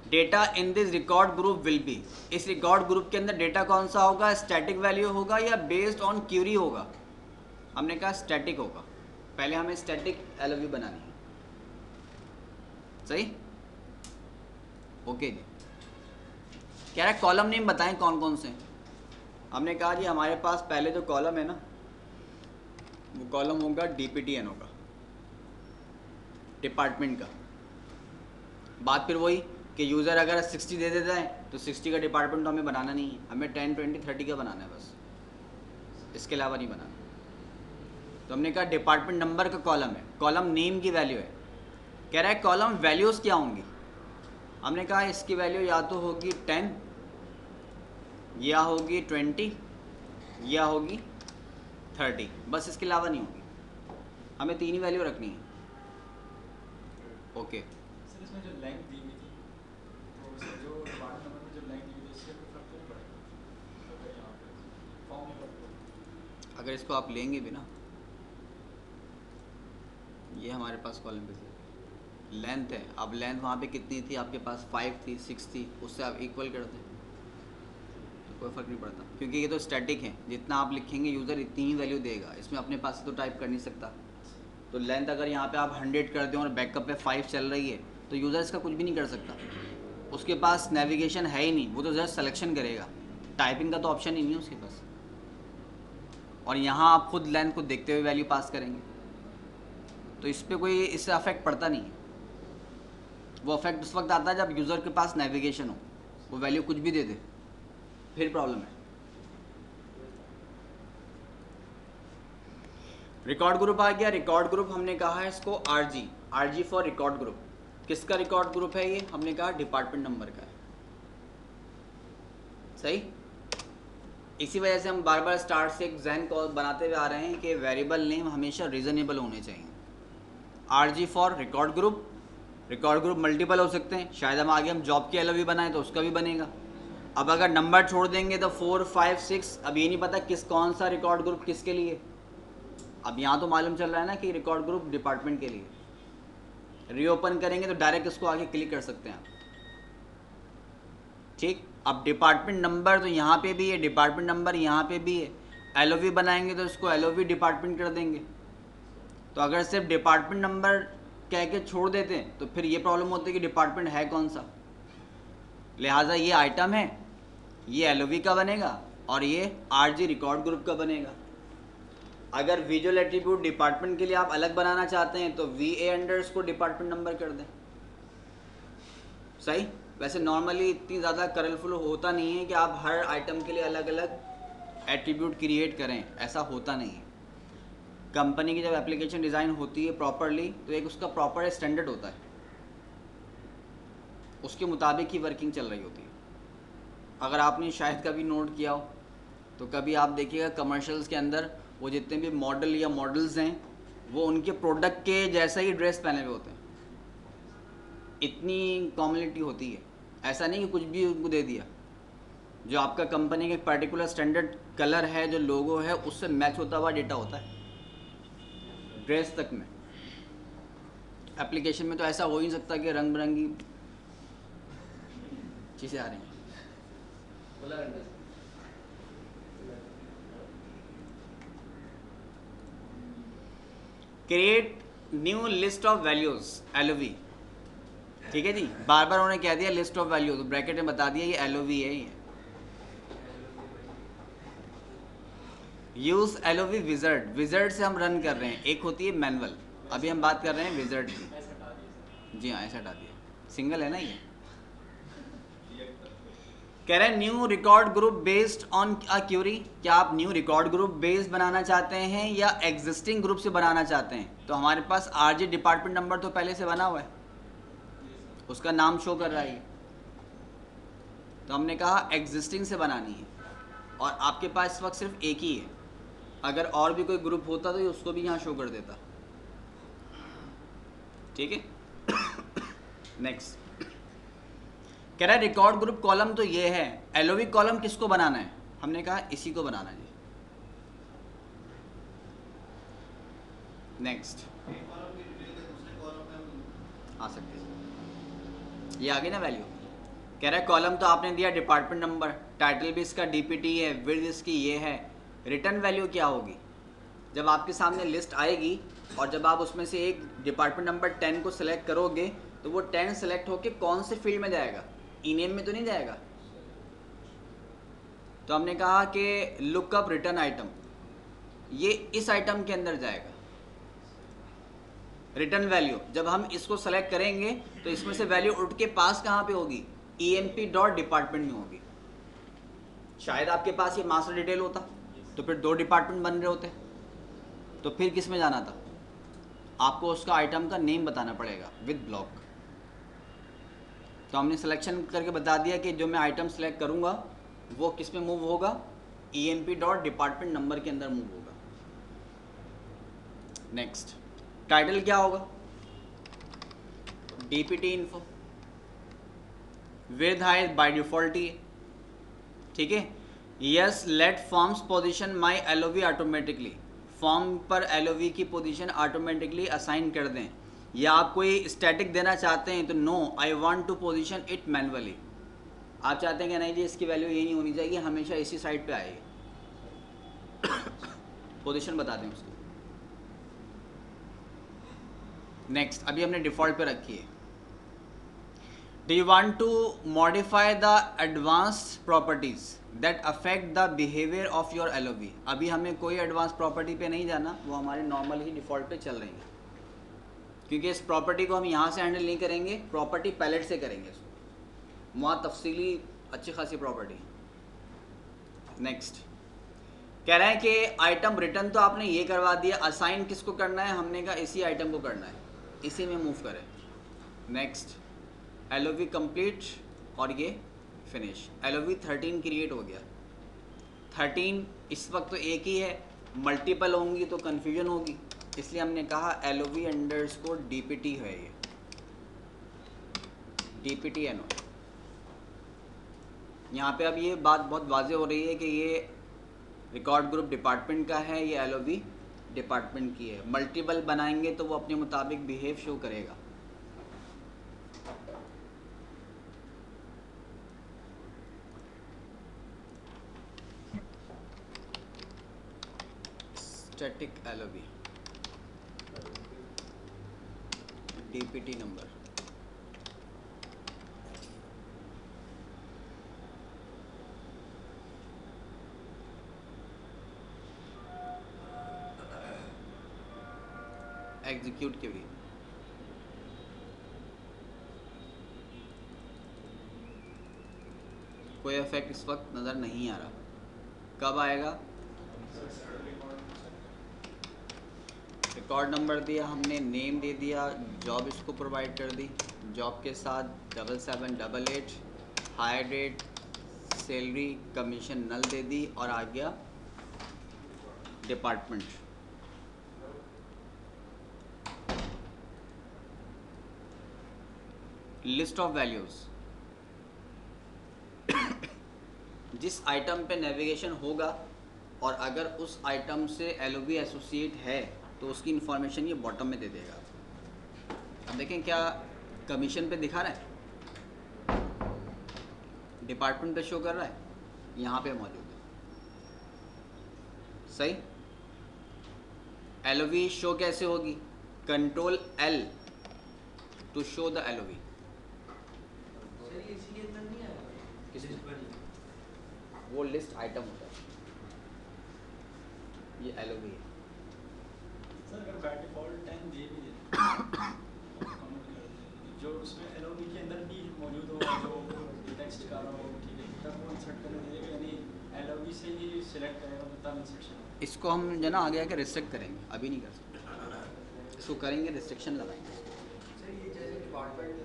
data in this record group will be. इस रिकॉर्ड ग्रुप के अंदर डेटा कौन सा होगा, स्टैटिक वैल्यू होगा या बेस्ड ऑन क्यूरी होगा। हमने कहा स्टैटिक होगा, पहले हमें स्टैटिक LOV बनानी है, सही, ओके जी। कह रहा है कॉलम नेम बताएं कौन कौन से। हमने कहा जी हमारे पास पहले जो कॉलम है ना, वो कॉलम होगा DPTN होगा, डिपार्टमेंट का। बात फिर वही कि यूज़र अगर 60 दे देता है तो 60 का डिपार्टमेंट तो हमें बनाना नहीं है, हमें 10 20 30 का बनाना है बस, इसके अलावा नहीं बनाना। तो हमने कहा डिपार्टमेंट नंबर का कॉलम है, कॉलम नेम की वैल्यू है। कह रहा है कॉलम वैल्यूज़ क्या होंगी। हमने कहा इसकी वैल्यू या तो होगी 10 या होगी 20 यह होगी 30, बस इसके अलावा नहीं होगी। हमें 3 ही वैल्यू रखनी है। ओके सर इसमें जो लेंथ दी हुई थी तो उससे जो डिपार्टमेंट नंबर में जो लेंथ दी हुई थी उससे कोई फर्क तो नहीं पड़ेगा अगर यहाँ पे फॉर्म में फर्क पड़ेगा। अगर इसको आप लेंगे भी ना, ये हमारे पास कॉलम पे लेंथ है, अब लेंथ वहाँ पे कितनी थी आपके पास, 5 थी, 6 थी, उससे आप इक्वल कर दें तो कोई फ़र्क नहीं पड़ता, क्योंकि ये तो स्टैटिक है। जितना आप लिखेंगे यूज़र इतनी ही वैल्यू देगा, इसमें अपने पास से तो टाइप कर नहीं सकता। तो लेंथ अगर यहाँ पे आप 100 कर दें और बैकअप पे 5 चल रही है तो यूज़र इसका कुछ भी नहीं कर सकता। उसके पास नेविगेशन है ही नहीं, वो तो जस्ट सिलेक्शन करेगा, टाइपिंग का तो ऑप्शन ही नहीं है उसके पास। और यहाँ आप खुद लेंथ को देखते हुए वैल्यू पास करेंगे, तो इस पर कोई इससे अफेक्ट पड़ता नहीं है। वो अफेक्ट उस वक्त आता है जब यूज़र के पास नेविगेशन हो, वो वैल्यू कुछ भी दे दे फिर प्रॉब्लम है। रिकॉर्ड ग्रुप आ गया। रिकॉर्ड ग्रुप हमने कहा है इसको आरजी फॉर रिकॉर्ड ग्रुप। किसका रिकॉर्ड ग्रुप है ये? हमने कहा डिपार्टमेंट नंबर का है। सही। इसी वजह से हम बार बार स्टार्ट से एक जहन को बनाते हुए आ रहे हैं कि वेरिएबल नेम हमेशा रीजनेबल होने चाहिए। RG for record group. Record group multiple हो सकते हैं, शायद हम आगे हम जॉब की एलओवी बनाएं तो उसका भी बनेगा। अब अगर नंबर छोड़ देंगे तो 4, 5, 6, अब ये नहीं पता कौन सा रिकॉर्ड ग्रुप किसके लिए। अब यहाँ तो मालूम चल रहा है ना कि रिकॉर्ड ग्रुप डिपार्टमेंट के लिए। रीओपन करेंगे तो डायरेक्ट इसको आगे क्लिक कर सकते हैं आप। ठीक। अब डिपार्टमेंट नंबर तो यहाँ पे भी है, डिपार्टमेंट नंबर यहाँ पे भी है। एलओवी बनाएंगे तो इसको एलओवी डिपार्टमेंट कर देंगे। तो अगर सिर्फ डिपार्टमेंट नंबर कह के छोड़ देते हैं तो फिर ये प्रॉब्लम होती है कि डिपार्टमेंट है कौन सा। लिहाजा ये आइटम है, ये एलओवी का बनेगा और ये आरजी रिकॉर्ड ग्रुप का बनेगा। अगर विजुअल एट्रीब्यूट डिपार्टमेंट के लिए आप अलग बनाना चाहते हैं तो VA_ को डिपार्टमेंट नंबर कर दें। सही। वैसे नॉर्मली इतनी ज़्यादा कलरफुल होता नहीं है कि आप हर आइटम के लिए अलग अलग एट्रीब्यूट क्रिएट करें, ऐसा होता नहीं है। कंपनी की जब एप्लीकेशन डिज़ाइन होती है प्रॉपरली तो एक उसका प्रॉपर स्टैंडर्ड होता है, उसके मुताबिक ही वर्किंग चल रही होती है। अगर आपने शायद कभी नोट किया हो तो कभी आप देखिएगा कमर्शियल्स के अंदर वो जितने भी मॉडल या मॉडल्स हैं वो उनके प्रोडक्ट के जैसा ही ड्रेस पहने हुए होते हैं। इतनी कॉमनिटी होती है, ऐसा नहीं कि कुछ भी उनको दे दिया। जो आपका कंपनी का एक पर्टिकुलर स्टैंडर्ड कलर है, जो लोगो है, उससे मैच होता हुआ डेटा होता है ड्रेस तक में। एप्लीकेशन में तो ऐसा हो ही नहीं सकता कि रंग बिरंगी चीज़ें आ रही हैं। Create new list of values LOV। ठीक है जी, बार बार उन्होंने कह दिया लिस्ट ऑफ वैल्यू, तो ब्रैकेट में बता दिया ये LOV है। ये यूज LOV विजर्ड। विजर्ड से हम रन कर रहे हैं, एक होती है मैनुअल, अभी हम बात कर रहे हैं विजर्ड की। जी हाँ, ऐसा हटा दिया, सिंगल है ना ये। कह रहे हैं new record group based on a query. क्या आप न्यू रिकॉर्ड ग्रुप बेस्ड बनाना चाहते हैं या एग्जिस्टिंग ग्रुप से बनाना चाहते हैं? तो हमारे पास आरजी डिपार्टमेंट नंबर तो पहले से बना हुआ है, उसका नाम शो कर रहा है, तो हमने कहा एग्जिस्टिंग से बनानी है। और आपके पास इस वक्त सिर्फ एक ही है, अगर और भी कोई ग्रुप होता तो उसको भी यहाँ शो कर देता। ठीक है। नेक्स्ट कह रहा है रिकॉर्ड ग्रुप कॉलम तो ये है, LOV कॉलम किसको बनाना है? हमने कहा इसी को बनाना है जी। नेक्स्ट आ सकते हैं, ये आ गई ना वैल्यू। कह रहा है कॉलम तो आपने दिया डिपार्टमेंट नंबर, टाइटल भी इसका DPT है, विड्थ इसकी ये है। रिटर्न वैल्यू क्या होगी? जब आपके सामने लिस्ट आएगी और जब आप उसमें से एक डिपार्टमेंट नंबर 10 को सिलेक्ट करोगे तो वो 10 सेलेक्ट होके कौन से फील्ड में जाएगा? ईनेम में तो नहीं जाएगा। तो हमने कहा कि लुकअप रिटर्न आइटम, ये इस आइटम के अंदर जाएगा। रिटर्न वैल्यू जब हम इसको सेलेक्ट करेंगे तो इसमें से वैल्यू उठ के पास कहाँ पे होगी? EMP.डिपार्टमेंट में होगी। शायद आपके पास ये मास्टर डिटेल होता तो फिर 2 डिपार्टमेंट बन रहे होते, तो फिर किस में जाना था? आपको उसका आइटम का नेम बताना पड़ेगा विद ब्लॉक। तो हमने सिलेक्शन करके बता दिया कि जो मैं आइटम सेलेक्ट करूँगा वो किस में मूव होगा? EMP डॉट डिपार्टमेंट नंबर के अंदर मूव होगा। नेक्स्ट, टाइटल क्या होगा? DPT info, with height by default ही, ठीक है। Yes let forms position my LOV automatically, form पर LOV की पोजीशन ऑटोमेटिकली असाइन कर दें, या आप कोई स्टैटिक देना चाहते हैं तो no I want to position it manually. आप चाहते हैं कि नहीं जी इसकी वैल्यू ये नहीं होनी चाहिए, हमेशा इसी साइड पे आएगी, पोजीशन बता दें उसकी। नेक्स्ट, अभी हमने डिफ़ॉल्ट पे रखी है। Do you want to modify the advanced properties that affect the behaviour of your LOV? अभी हमें कोई एडवांस प्रॉपर्टी पे नहीं जाना, वो हमारे नॉर्मल ही डिफ़ॉल्ट पे चल रही हैं, क्योंकि इस प्रॉपर्टी को हम यहाँ से हैंडल नहीं करेंगे, प्रॉपर्टी पैलेट से करेंगे इसको, वहाँ तफसीली अच्छी खासी प्रॉपर्टी। नेक्स्ट, कह रहे हैं कि आइटम रिटर्न तो आपने ये करवा दिया, असाइन किसको करना है? हमने कहा इसी आइटम को करना है, इसी में मूव करें। नेक्स्ट, LOV कंप्लीट और ये फिनिश। LOV 13 क्रिएट हो गया। 13 इस वक्त तो एक ही है, मल्टीपल होंगी तो कन्फ्यूजन होगी, इसलिए हमने कहा LOV अंडरस्कोर DPT है, ये DPT NO। यहाँ पे अब ये बात बहुत वाज़ेह हो रही है कि ये रिकॉर्ड ग्रुप डिपार्टमेंट का है, ये LOV डिपार्टमेंट की है। मल्टीपल बनाएंगे तो वो अपने मुताबिक बिहेव शो करेगा। Static LOV DPT number, execute के भी कोई इफेक्ट इस वक्त नज़र नहीं आ रहा, कब आएगा? रिकॉर्ड नंबर दिया हमने, नेम दे दिया, जॉब इसको प्रोवाइड कर दी, जॉब के साथ 7788, हायर रेट, सैलरी, कमीशन नल दे दी, और आ गया डिपार्टमेंट। लिस्ट ऑफ वैल्यूज़, जिस आइटम पे नेविगेशन होगा और अगर उस आइटम से LOV एसोसिएट है तो उसकी इन्फॉर्मेशन ये बॉटम में दे देगा। अब देखें क्या कमीशन पे दिखा रहा है, डिपार्टमेंट पे शो कर रहा है, यहाँ पे मौजूद है, सही। LOV शो कैसे होगी? Control L to show the LOV। वो लिस्ट आइटम होता है, ये LOV है। सर अगर बाय डिफॉल्ट 10 दे भी देते कमेंट कर देते, जो उसमें LOV के अंदर भी मौजूद हो, जो टेक्स्ट का हो, ठीक है, तब वो इंसर्ट करने देगा, यानी LOV से ही सिलेक्ट करेगा तो तब इंसर्शन। इसको हम जो ना आगे आके रिस्ट्रिक्ट करेंगे, अभी नहीं कर सकते, इसको करेंगे रिस्ट्रिक्शन लगाएंगे। सर ये जैसे डिपार्टमेंट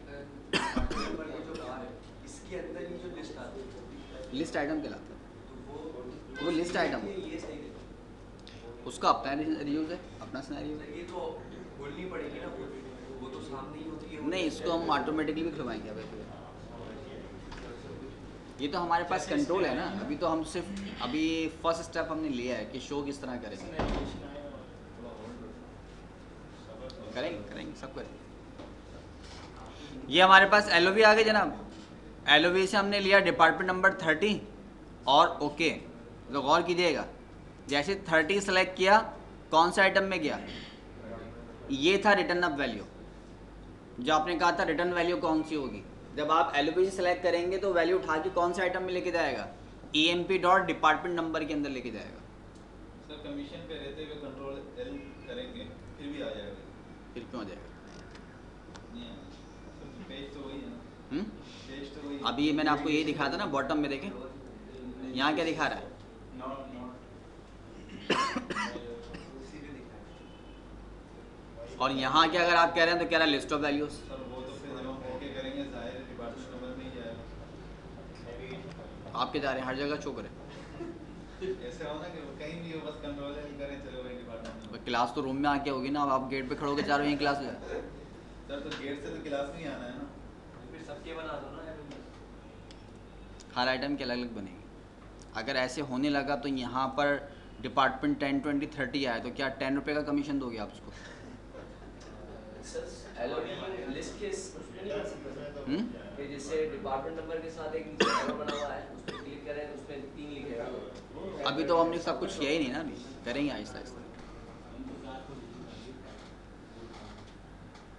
नंबर के जो कार है, इसके अंदर ही जो लिस्ट आती है, लिस्ट आइटम कहलाता है, तो वो लिस्ट आइटम ये सही है। उसका अपना रीयूज़ है, अपना सिनेरियो है। ये तो बोलनी पड़ेगी ना, वो तो सामने ही होती है। नहीं, इसको हम ऑटोमेटिकली भी खुलवाएंगे। अब ये तो हमारे पास कंट्रोल है ना, अभी तो हम सिर्फ अभी फर्स्ट स्टेप हमने लिया है कि शो किस तरह करेंगे, करेंगे सब करेंगे। ये हमारे पास LOV आ गए जनाब। LOV से हमने लिया डिपार्टमेंट नंबर 30 और ओके, तो गौर कीजिएगा, जैसे 30 सेलेक्ट किया, कौन सा आइटम में गया? ये था रिटर्न अप वैल्यू, जो आपने कहा था रिटर्न वैल्यू कौन सी होगी। जब आप LOV से सेलेक्ट करेंगे तो वैल्यू उठा के कौन से आइटम में लेके जाएगा? EMP डॉट डिपार्टमेंट नंबर के अंदर लेके जाएगा। सर कमीशन पे रहते हुए कंट्रोल L करेंगे फिर भी आ जाएगा? फिर क्यों आ जाएगा? नहीं आएगा। सर पेज तो वही है ना, पेज तो वही है। अभी मैंने आपको यही दिखाया था ना, बॉटम में देखें, यहाँ क्या दिखा रहा है? और यहाँ क्या अगर आप कह रहे हैं तो कह रहा है लिस्ट ऑफ वैल्यूज। सर वो तो फिर जब हम ओके करेंगे जाहिर है डिपार्टमेंट नंबर में ही जाएगा। आपके जा रहे हैं हर जगह शो करें। ऐसे हो ना कि वो कहीं भी हो बस कंट्रोल करें चलो भाई डिपार्टमेंट में। क्लास तो रूम में आके होगी ना, अब आप गेट पे खड़ोगे चारों यहीं क्लास ले। सर तो गेट से तो क्लास में ही आना है ना। फिर सबके बना दो ना यार। हर आइटम की अलग अलग बनेगी। अगर ऐसे होने लगा तो यहाँ पर डिपार्टमेंट 10, 20, 30 आए तो क्या 10 रुपये का कमीशन दोगे आप उसको? सर एलओवी लिस्ट के उसमें नहीं कर सकते हम्म? कि जिससे डिपार्टमेंट नंबर के साथ एक नीचे एरो बना हुआ है, उस पर क्लिक करें तो उसमें 3 लिखेगा। अभी तो हमने सब कुछ किया ही नहीं ना, अभी करेंगे आहिस्ता आहिस्ता।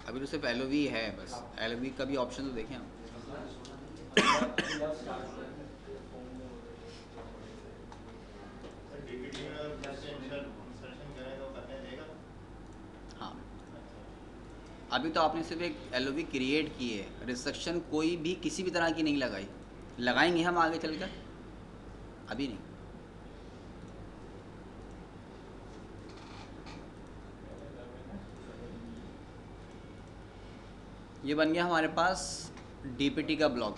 अभी तो सिर्फ एलओवी है बस, एलओवी का भी ऑप्शन तो देखें हम। हाँ, अभी तो आपने सिर्फ एक एलओवी क्रिएट की है, रिस्ट्रिक्शन कोई भी किसी भी तरह की नहीं लगाई। लगाएंगे हम आगे चलकर, अभी नहीं। ये बन गया हमारे पास डीपीटी का ब्लॉक।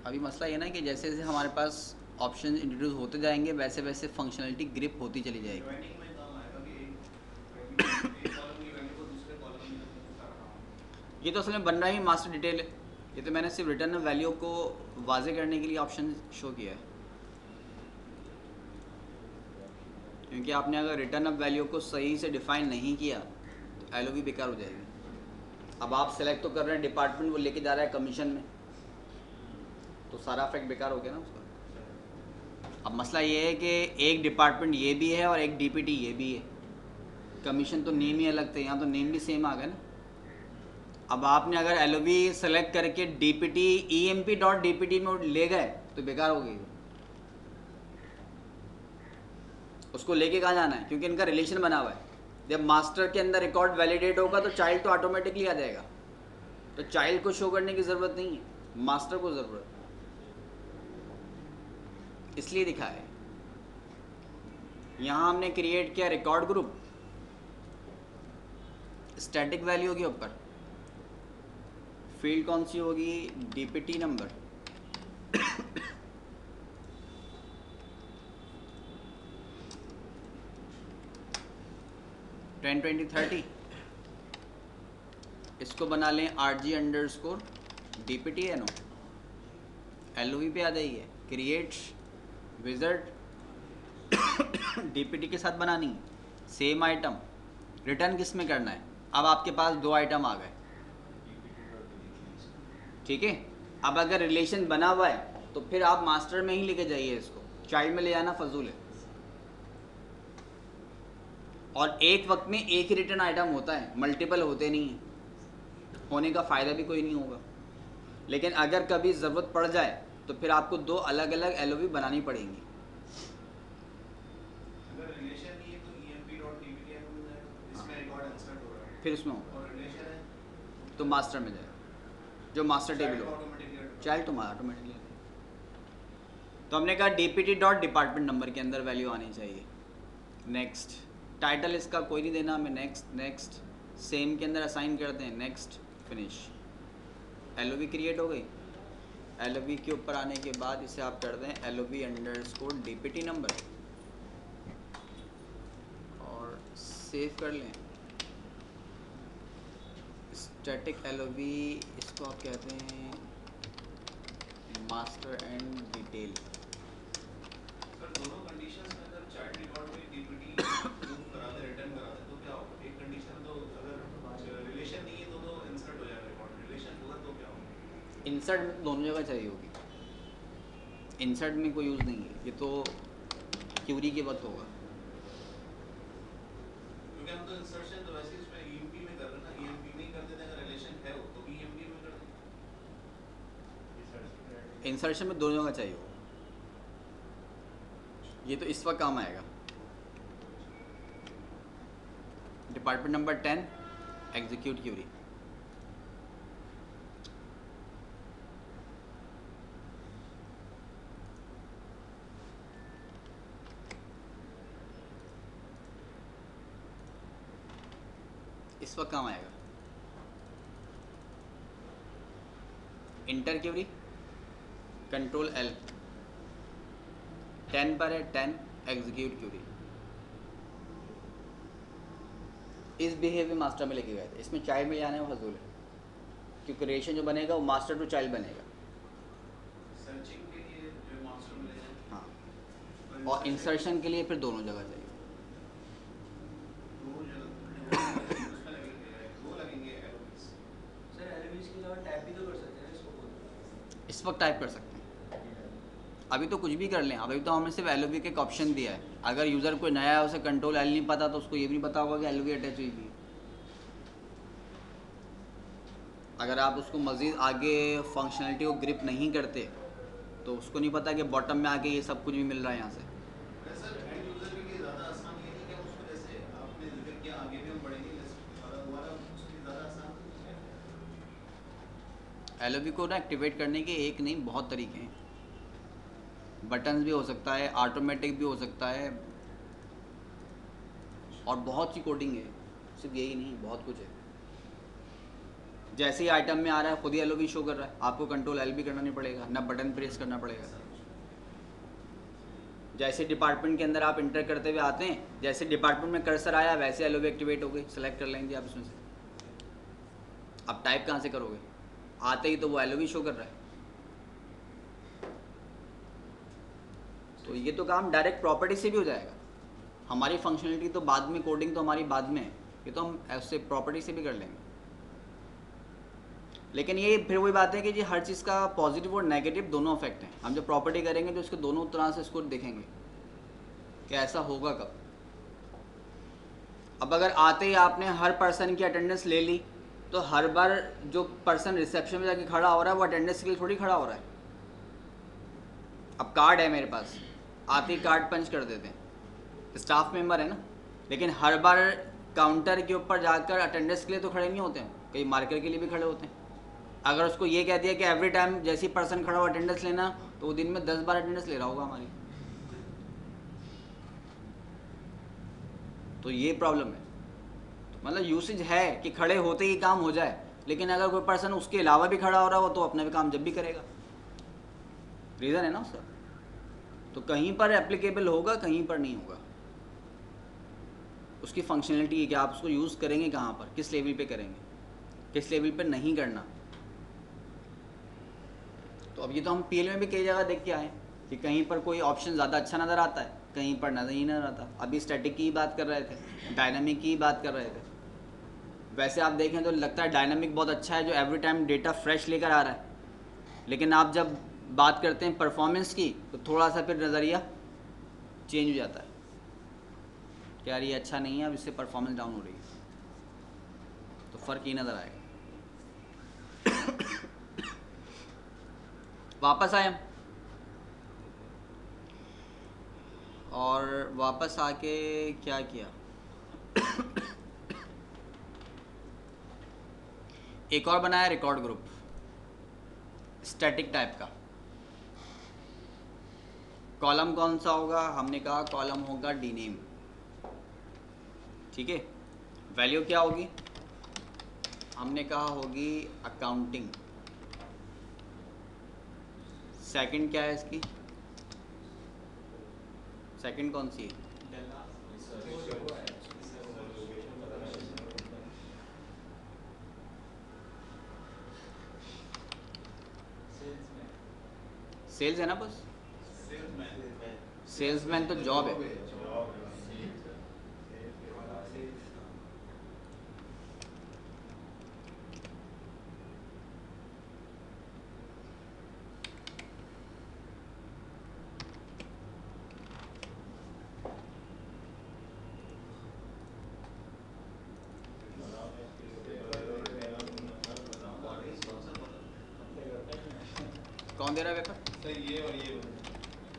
अभी मसला ये ना कि जैसे जैसे हमारे पास ऑप्शन इंट्रोड्यूस होते जाएंगे वैसे वैसे फंक्शनलिटी ग्रिप होती चली जाएगी। इवेंटिंग में काम आएगा कि एक कॉलम की वैल्यू को दूसरे कॉलम में सारा काम। ये तो असल में बन रहा ही मास्टर डिटेल है। ये तो मैंने सिर्फ रिटर्न वैल्यू को वाजे करने के लिए ऑप्शन शो किया है, क्योंकि आपने अगर रिटर्न अप वैल्यू को सही से डिफाइन नहीं किया तो एलओवी बेकार हो जाएगी। अब आप सेलेक्ट तो कर रहे हैं डिपार्टमेंट, वो लेके जा रहा है कमीशन में, तो सारा इफेक्ट बेकार हो गया ना उसका। अब मसला ये है कि एक डिपार्टमेंट ये भी है और एक डीपीटी ये भी है, कमीशन तो नेम ही अलग थे, यहाँ तो नेम भी सेम आ गया ना। अब आपने अगर एलओवी सेलेक्ट करके डीपीटी emp.dpt में ले गए तो बेकार हो गई, उसको लेके कहाँ जाना है, क्योंकि इनका रिलेशन बना हुआ है। जब मास्टर के अंदर रिकॉर्ड वैलिडेट होगा तो चाइल्ड तो ऑटोमेटिकली आ जाएगा, तो चाइल्ड को शो करने की ज़रूरत नहीं है, मास्टर को ज़रूरत है, इसलिए दिखा है। यहाँ हमने क्रिएट किया रिकॉर्ड ग्रुप स्टैटिक वैल्यू के ऊपर, फील्ड कौन सी होगी, डीपीटी नंबर। टेन 20 30 इसको बना लें RG_DPT है नो, एलओवी पे आ जाइए, क्रिएट विजर्ड डीपीटी के साथ बनानी है, सेम आइटम, रिटर्न किस में करना है। अब आपके पास 2 आइटम आ गए, ठीक है। अब अगर रिलेशन बना हुआ है तो फिर आप मास्टर में ही लेके जाइए, इसको चाइल्ड में ले आना फजूल है। और एक वक्त में एक ही रिटर्न आइटम होता है, मल्टीपल होते नहीं हैं, होने का फ़ायदा भी कोई नहीं होगा। लेकिन अगर कभी ज़रूरत पड़ जाए तो फिर आपको 2 अलग अलग एलओवी बनानी पड़ेंगी। अगर रिलेशन नहीं है तो emp.dpt में जाएगा, इसमें रिकॉर्ड इंसर्ट हो रहा है, फिर उसमें होगा और रिलेशन है तो मास्टर में जाएगा, जो मास्टर टेबल हो, ऑटोमेटिकली चाइल्ड तो ऑटोमेटिकली। तो हमने कहा dpt.department नंबर के अंदर वैल्यू आनी चाहिए। नेक्स्ट, टाइटल इसका कोई नहीं देना हमें, नेक्स्ट नेक्स्ट, सेम के अंदर असाइन करते हैं, नेक्स्ट, फिनिश। एलओवी क्रिएट हो गई। एलओवी के ऊपर आने के बाद इसे आप कर दें LOV_DPT नंबर और सेव कर लें। स्टैटिक एलओवी इसको आप कहते हैं मास्टर एंड डिटेल। सर दोनों कंडीशंस में अगर चाइल्ड रिकॉर्ड में डीपीटी मूव करा दे, रिटर्न करा दे तो क्या होगा? एक कंडीशन तो अगर रिलेशन नहीं है तो इंसर्ट हो जाएगा रिकॉर्ड, रिलेशन होगा तो क्या होगा? इंसर्ट दोनों जगह चाहिए होगी, इंसर्ट में कोई यूज़ नहीं है, ये तो क्यूरी के वक्त होगा। क्योंकि हम तो इंसर्शन तो वैसे इसमें ईएमपी में कर रहे हैं ना, ईएमपी नहीं कर देते, अगर रिलेशन है हो तो ईएमपी में कर देते। इंसर्शन में दोनों जगह चाहिए होगा, ये तो इस वक्त काम आएगा। Department number 10 execute query. इस वक्त काम आएगा। इंटर क्यूरी, कंट्रोल L, 10 पर है 10, एग्जीक्यूट क्यूरी। इस बिहेवियर मास्टर में लेके गए थे, इसमें चाइल्ड में जाना है वो फजूल है, क्योंकि रिलेशन जो बनेगा वो मास्टर टू चाइल्ड बनेगा। सर्चिंग के लिए जो मास्टर में ले जाए, हाँ, और इंसर्शन के लिए फिर दोनों जगह चाहिए। दो जगह उसमें लगेंगे, दो लगेंगे एलोकेस। सर एलवीज के अलावा टैप भी तो कर सकते हैं इसको बोल। इस वक्त टाइप कर सकते हैं, अभी तो कुछ भी कर लें। अभी तो हमने सिर्फ एलओवी के एक ऑप्शन दिया है। अगर यूज़र कोई नया है, उसे कंट्रोल एल नहीं पता, तो उसको ये भी नहीं पता होगा कि एलओवी अटैच हुई थी। अगर आप उसको मज़ीद आगे फंक्शनलिटी को ग्रिप नहीं करते तो उसको नहीं पता कि बॉटम में आके ये सब कुछ भी मिल रहा है यहाँ से। सर एंड यूजर के लिए ज़्यादा आसान ये नहीं कि उसको जैसे आपने जिक्र किया, आगे भी हम बढ़ेंगे वाला उसके लिए ज़्यादा आसान एलओवी को ना एक्टिवेट करने के एक नहीं बहुत तरीके हैं। बटन्स भी हो सकता है, ऑटोमेटिक भी हो सकता है, और बहुत सी कोडिंग है, सिर्फ यही नहीं, बहुत कुछ है। जैसे ही आइटम में आ रहा है खुद ही एलओवी शो कर रहा है, आपको कंट्रोल एल भी करना नहीं पड़ेगा, ना बटन प्रेस करना पड़ेगा। जैसे डिपार्टमेंट के अंदर आप इंटर करते हुए आते हैं, जैसे डिपार्टमेंट में कर्सर आया वैसे एलओवी एक्टिवेट हो गई, सेलेक्ट कर लेंगे आप इसमें से। अब टाइप कहाँ से करोगे, आते ही तो वो एलओवी शो कर रहा है। तो ये तो काम डायरेक्ट प्रॉपर्टी से भी हो जाएगा। हमारी फंक्शनलिटी तो बाद में, कोडिंग तो हमारी बाद में है, ये तो हम ऐसे प्रॉपर्टी से भी कर लेंगे। लेकिन ये फिर वही बात है कि जी हर चीज़ का पॉजिटिव और नेगेटिव दोनों इफेक्ट हैं। हम जब प्रॉपर्टी करेंगे तो इसके दोनों तरह से इसको देखेंगे कि ऐसा होगा कब। अब अगर आते ही आपने हर पर्सन की अटेंडेंस ले ली, तो हर बार जो पर्सन रिसेप्शन में जाके खड़ा हो रहा है वो अटेंडेंस के लिए थोड़ी खड़ा हो रहा है। अब कार्ड है मेरे पास, आते ही कार्ड पंच कर देते हैं, स्टाफ मेंबर है ना, लेकिन हर बार काउंटर के ऊपर जाकर अटेंडेंस के लिए तो खड़े नहीं होते हैं, कई मार्कर के लिए भी खड़े होते हैं। अगर उसको ये कह दिया कि एवरी टाइम जैसी पर्सन खड़ा हो अटेंडेंस लेना, तो वो दिन में 10 बार अटेंडेंस ले रहा होगा हमारी। तो ये प्रॉब्लम है। तो मतलब यूसेज है कि खड़े होते ही काम हो जाए, लेकिन अगर कोई पर्सन उसके अलावा भी खड़ा हो रहा हो तो अपना भी काम जब भी करेगा। रीज़न है ना उसका। तो कहीं पर एप्लीकेबल होगा, कहीं पर नहीं होगा। उसकी फंक्शनलिटी है कि आप उसको यूज़ करेंगे कहाँ पर, किस लेवल पे करेंगे, किस लेवल पे नहीं करना। तो अब ये तो हम पीएल में भी कई जगह देख के आए कि कहीं पर कोई ऑप्शन ज़्यादा अच्छा नज़र आता है, कहीं पर नज़र ही नज़र आता। अभी स्टैटिक की बात कर रहे थे, डायनामिक की बात कर रहे थे। वैसे आप देखें तो लगता है डायनामिक बहुत अच्छा है, जो एवरी टाइम डेटा फ्रेश लेकर आ रहा है, लेकिन आप जब बात करते हैं परफॉर्मेंस की तो थोड़ा सा फिर नज़रिया चेंज हो जाता है कि यार ये अच्छा नहीं है, अब इससे परफॉर्मेंस डाउन हो रही है। तो फ़र्क ही नज़र आएगा। वापस आए हम, और वापस आके क्या किया, एक और बनाया रिकॉर्ड ग्रुप स्टैटिक टाइप का। कॉलम कौन सा होगा, हमने कहा कॉलम होगा डीनेम, ठीक है। वैल्यू क्या होगी, हमने कहा होगी अकाउंटिंग। सेकंड क्या है इसकी, सेकंड कौन सी है, सेल्स है ना, बस सेल्समैन तो जॉब है। कौन दे रहा है पेपर, सर ये और ये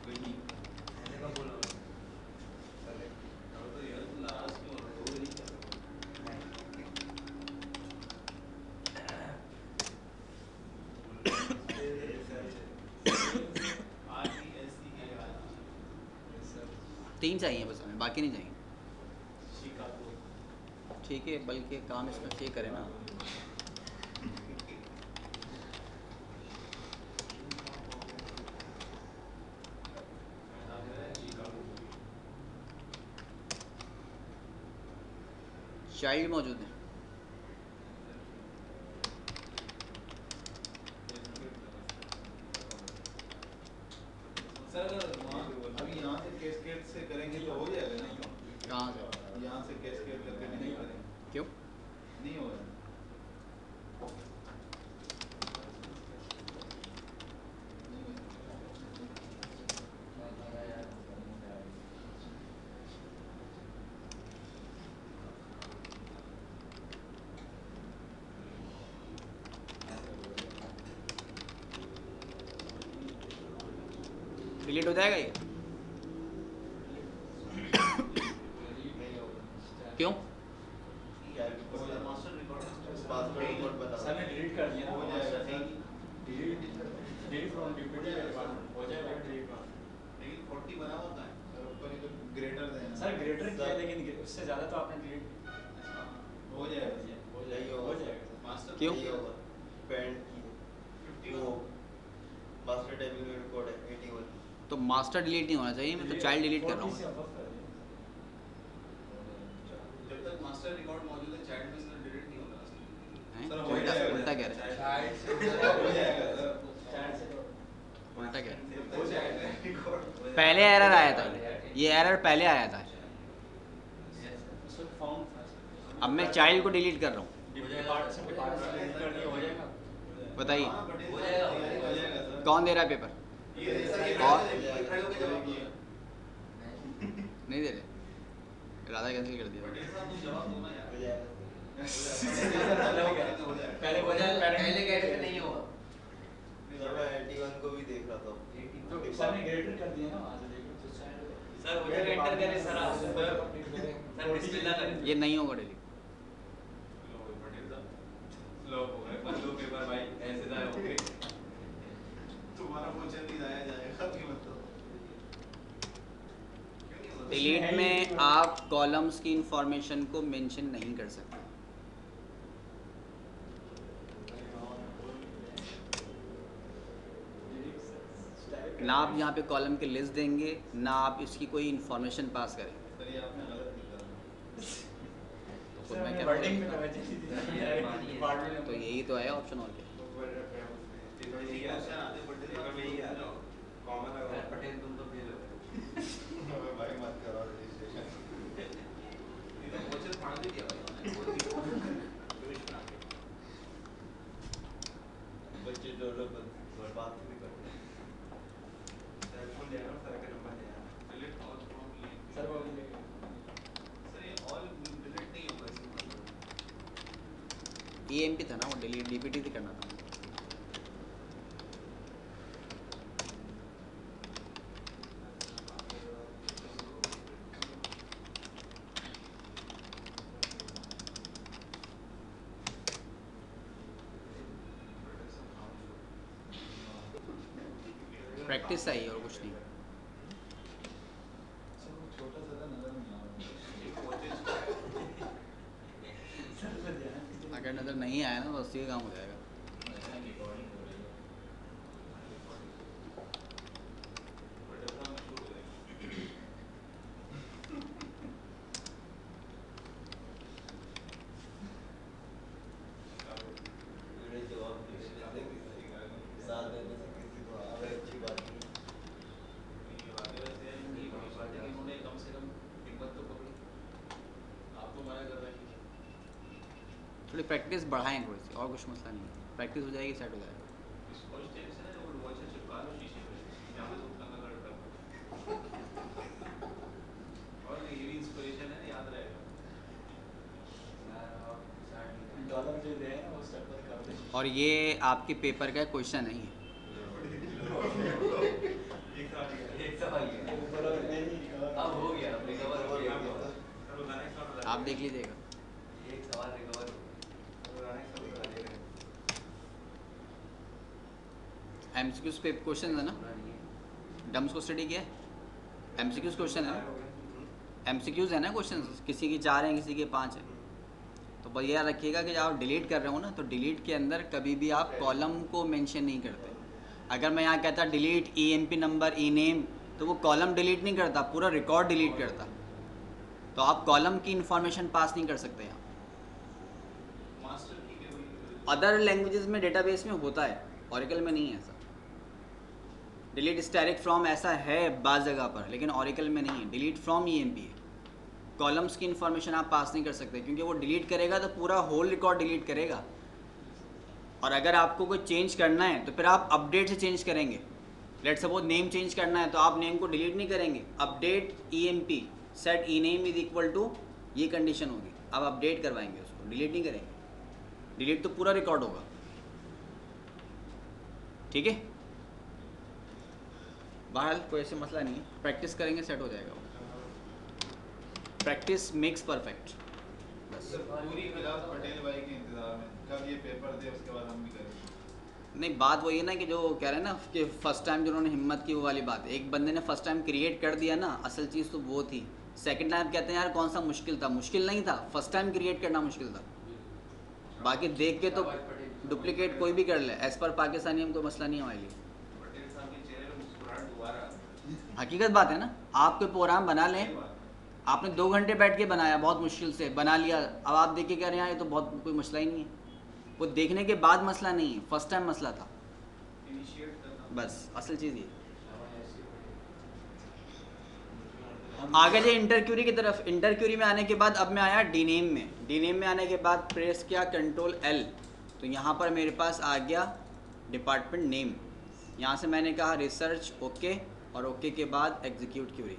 वही तीन चाहिए बस हमें, बाकी नहीं चाहिए। ठीक है, बल्कि काम इसमें से करें ना। चाइल्ड मौजूद है। सर अभी यहाँ से कैस्केड से करेंगे तो हो जाएगा ना? कहाँ से? यहाँ से कैस्केड करके नहीं करेंगे, क्यों? नहीं होगा। डिलीट हो जाएगा ये? क्यों? मास्टर रिकॉर्ड सर ने डिलीट कर दिया ना, हो जाएगा। डिलीट फ्रॉम डीपीटी हो जाएगा डिलीट। लेकिन 40 बना हुआ है सर, ऊपर ये तो ग्रेटर देना। सर ग्रेटर किया है, लेकिन उससे ज़्यादा तो आपने डिलीट हो जाएगा, हो जाएगा। मास्टर क्यों? पेरेंट की वो मास्टर टेबल में रिकॉर्ड है 81। तो मास्टर डिलीट नहीं होना चाहिए, मैं तो चाइल्ड डिलीट कर रहा हूँ। जब तक मास्टर रिकॉर्ड मौजूद है चाइल्ड में सर डिलीट नहीं होगा हैं? सर हो जाएगा। उल्टा कह रहे हो जाएगा सर, हैं? उल्टा कह रहे हैं। हो जाएगा रिकॉर्ड। पहले एरर आया था, ये एरर पहले आया था। अब मैं चाइल्ड को डिलीट कर रहा हूँ, बताइए हाँ, but हो जाएगा सर। कौन दे रहा है पेपर? ये और? नहीं नहीं दे रहे, इरादा कैंसिल कर दिया। जवाब दो ना यार। हो जाएगा। पहले हो जाए, पहले कैसे नहीं हुआ? सर मैं 81 को भी देख रहा था। तो सर ने ग्रेटर कर दिया ना वहाँ से, देखो सर वो जगह एंटर करें सर आप सर बिस्मिल्लाह करें। ये नहीं होगा डिलीट। लो हो गए, बंदो पेपर भाई ऐसे दाए हो गए। तुम्हारा क्वेश्चन नहीं लाया जाएगा कि मतलब क्यों नहीं होता? डिलीट में आप कॉलम्स की इंफॉर्मेशन को मेंशन नहीं कर सकते। ना आप यहाँ पे कॉलम के लिस्ट देंगे, ना आप इसकी कोई इंफॉर्मेशन पास करेंगे। सर ये आपने गलत लिखा। तो खुद मैं क्या वर्डिंग में करूँ? लगा चाहिए डिपार्टमेंट तो यही तो है ऑप्शन और क्या। क्वेश्चन आते पढ़ते कॉमन है पटेल तुम तो फेल हो। भाई मत करो रजिस्ट्रेशन। ये तो क्वेश्चन फाड़ भी दिया भाई। बच्चे जो लोग बर्बाद भी करते हैं। डिलीट ऑल फ्रॉम सर वो सर ये ऑल डिलीट नहीं होगा इसमें। EMP था ना वो, डिलीट DPT से करना था। प्रैक्टिस चाहिए और कुछ नहीं। छोटा सा था नजर नहीं आ रहा। अगर नज़र नहीं आया ना तो उससे ही काम हो जाएगा। जवाब साथ देने से किसी को आवे अच्छी बात नहीं। उन्होंने कम से कम हिम्मत तो पकड़ी। आप तो मना कर रहे हैं। थोड़ी प्रैक्टिस बढ़ाएं थोड़ी सी, और कुछ मसला नहीं है। प्रैक्टिस हो जाएगी, सेट हो जाएगा। इस कॉलेज टाइम से ना वो वॉच चिपका लो शीशे पे, यहाँ पे तो उतना करता। और ये भी इंस्पिरेशन है, याद रहेगा। डॉलर जो दे ना वो स्टेप पर कर दे। और ये आपके पेपर का क्वेश्चन नहीं है। एक सवाल है। ऊपर और नहीं अब हो गया, रिकवर हो गया। आप देख लीजिएगा। एक सवाल रिकवर हो MCQs पे क्वेश्चन है ना, डम्स को स्टडी किया है। MCQs क्वेश्चन है ना, MCQs है ना क्वेश्चन, किसी की 4 हैं किसी के 5 हैं। तो बस याद रखिएगा कि जब आप डिलीट कर रहे हो ना, तो डिलीट के अंदर कभी भी आप कॉलम को मेंशन नहीं करते। अगर मैं यहाँ कहता डिलीट EMP नंबर ENAME, तो वो कॉलम डिलीट नहीं करता, पूरा रिकॉर्ड डिलीट करता। तो आप कॉलम की इंफॉर्मेशन पास नहीं कर सकते यहाँ। अदर लैंग्वेजेस में डेटाबेस में होता है, ओरेकल में नहीं है ऐसा। डिलीट स्टैटिक फ्रॉम ऐसा है बाज़ जगह पर, लेकिन ओरेकल में नहीं है। डिलीट फ्रॉम EMP है। कॉलम्स की इन्फॉर्मेशन आप पास नहीं कर सकते, क्योंकि वो डिलीट करेगा तो पूरा होल रिकॉर्ड डिलीट करेगा। और अगर आपको कोई चेंज करना है तो फिर आप अपडेट से चेंज करेंगे। लेट सपोज नेम चेंज करना है तो आप नेम को डिलीट नहीं करेंगे, update EMP set e-name is equal to, ये कंडीशन होगी, आप अपडेट करवाएंगे उसको, डिलीट नहीं करेंगे। डिलीट तो पूरा रिकॉर्ड होगा, ठीक है। बहरहाल कोई ऐसे मसला नहीं है, प्रैक्टिस करेंगे सेट हो जाएगा वो। Practice makes perfect. बस पूरी क्लास पटेल भाई के इंतजार में, कब ये पेपर दे उसके बाद हम भी करेंगे। नहीं, बात वही है ना कि जो कह रहे हैं ना कि फर्स्ट टाइम जिन्होंने हिम्मत की वो वाली बात। एक बंदे ने फर्स्ट टाइम क्रिएट कर दिया ना, असल चीज़ तो वो थी। सेकंड टाइम कहते हैं यार कौन सा मुश्किल था, मुश्किल नहीं था, फर्स्ट टाइम क्रिएट करना मुश्किल था। बाकी देख के तो डुप्लीकेट कोई भी कर ले, एज पर पाकिस्तानी में कोई मसला नहीं है हमारे लिए। पटेल साहब के चेहरे पे मुस्कुराहट दोबारा। हकीकत बात है ना, आप कोई प्रोग्राम बना लें, आपने 2 घंटे बैठ के बनाया, बहुत मुश्किल से बना लिया, अब आप देख के कह रहे हैं ये तो बहुत कोई मसला ही नहीं है। वो देखने के बाद मसला नहीं है, फर्स्ट टाइम मसला था, इनिशिएट करना। बस असल चीज़ ये। आगे जाए इंटरक्यूरी की तरफ। इंटरक्यूरी में आने के बाद अब मैं आया डीनेम में। डीनेम में आने के बाद प्रेस किया कंट्रोल L, तो यहाँ पर मेरे पास आ गया डिपार्टमेंट नेम। यहाँ से मैंने कहा रिसर्च ओके, और ओके के बाद एग्जीक्यूट क्यूरी।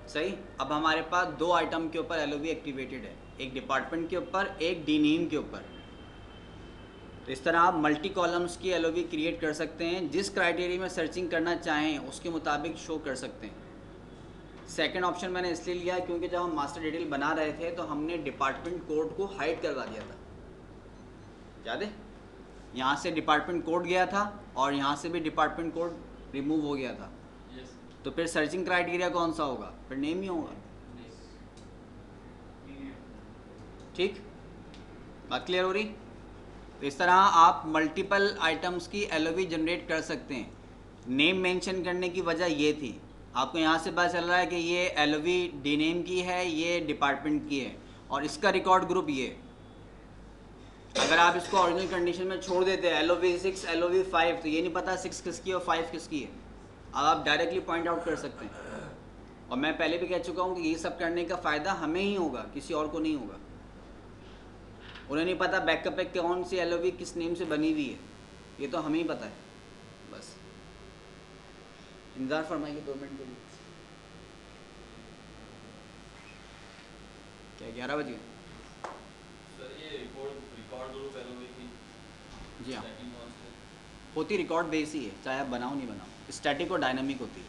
सही। अब हमारे पास 2 आइटम के ऊपर LOV एक्टिवेटेड है, एक डिपार्टमेंट के ऊपर, एक डीनेम के ऊपर। तो इस तरह आप मल्टी कॉलम्स की LOV क्रिएट कर सकते हैं, जिस क्राइटेरिया में सर्चिंग करना चाहें उसके मुताबिक शो कर सकते हैं। सेकंड ऑप्शन मैंने इसलिए लिया क्योंकि जब हम मास्टर डिटेल बना रहे थे तो हमने डिपार्टमेंट कोड को हाइड करवा दिया था, याद है। यहाँ से डिपार्टमेंट कोड गया था और यहाँ से भी डिपार्टमेंट कोड रिमूव हो गया था। तो फिर सर्चिंग क्राइटेरिया कौन सा होगा, फिर नेम ही होगा। ठीक, बात क्लियर हो रही। तो इस तरह आप मल्टीपल आइटम्स की LOV जनरेट कर सकते हैं। नेम मेंशन करने की वजह ये थी, आपको यहाँ से पता चल रहा है कि ये LOV डीनेम की है, ये डिपार्टमेंट की है, और इसका रिकॉर्ड ग्रुप ये। अगर आप इसको ओरिजिनल कंडीशन में छोड़ देते हैं LOV 6 LOV 5, तो ये नहीं पता 6 किसकी है और 5 किसकी है। अब आप डायरेक्टली पॉइंट आउट कर सकते हैं। और मैं पहले भी कह चुका हूँ कि ये सब करने का फ़ायदा हमें ही होगा, किसी और को नहीं होगा। उन्हें नहीं पता बैकअप पे कौन सी LOV किस नेम से बनी हुई है, ये तो हमें ही पता है। बस इंतज़ार फरमाइए 2 मिनट के लिए। क्या 11 बज गए? सर ये रिकॉर्ड ग्रुप LOV की जी हाँ, setting कौन सी है? होती रिकॉर्ड बेस ही है, चाहे आप बनाओ नहीं बनाओ। स्टैटिक और डायनामिक होती है,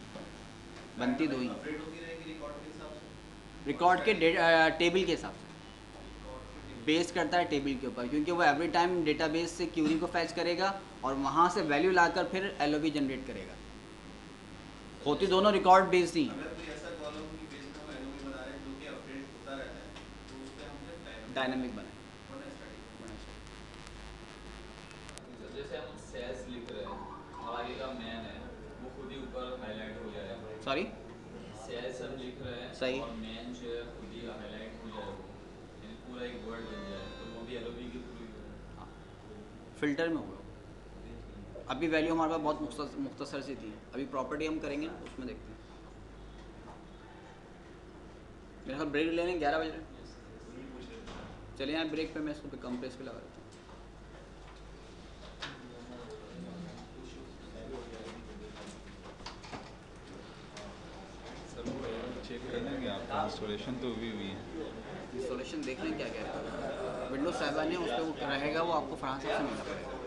बनती 2 ही। अपडेट होती रहेगी रिकॉर्ड के हिसाब से, रिकॉर्ड के टेबल के हिसाब से बेस करता है, टेबल के ऊपर, क्योंकि वो एवरी टाइम डेटाबेस से क्यूरी को फैच करेगा और वहाँ से वैल्यू लाकर फिर LOV जनरेट करेगा। होती दोनों रिकॉर्ड बेस्ड ही। अगर कोई ऐसा कॉलम की बेस पे हम LOV बना रहे हैं जो कि अपडेट होता रहता है, तो उस पे हम फिर डायनामिक बनाए। वरना स्टैटिक। सर जैसे हम सेल्स लिख रहे हैं, आगे का मैन है वो खुद ही ऊपर हाईलाइट हो जाएगा। सॉरी, सेल्स हम लिख रहे हैं सही। और मैन जो है खुद ही हाईलाइट हो जाएगा, यानी पूरा एक वर्ड बन जाए, तो वो भी LOV के थ्रू ही होगा। फिल्टर में होगा। अभी वैल्यू हमारे पास बहुत मुख्तसर सी थी, अभी प्रॉपर्टी हम करेंगे ना, उसमें देखते हैं। मेरे ख्याल ब्रेक लेने 11 बज रहे। चलिए यहाँ ब्रेक पे मैं इसको कम प्रेस पे लगा देता हूँ। सर वो चेक कर लेंगे आपका इंस्टॉलेशन तो हुई है। इंस्टॉलेशन देख लें क्या क्या है। विंडोज 7 है, उस पर वो रहेगा, वो आपको फ्रांस से मिलना पड़ेगा।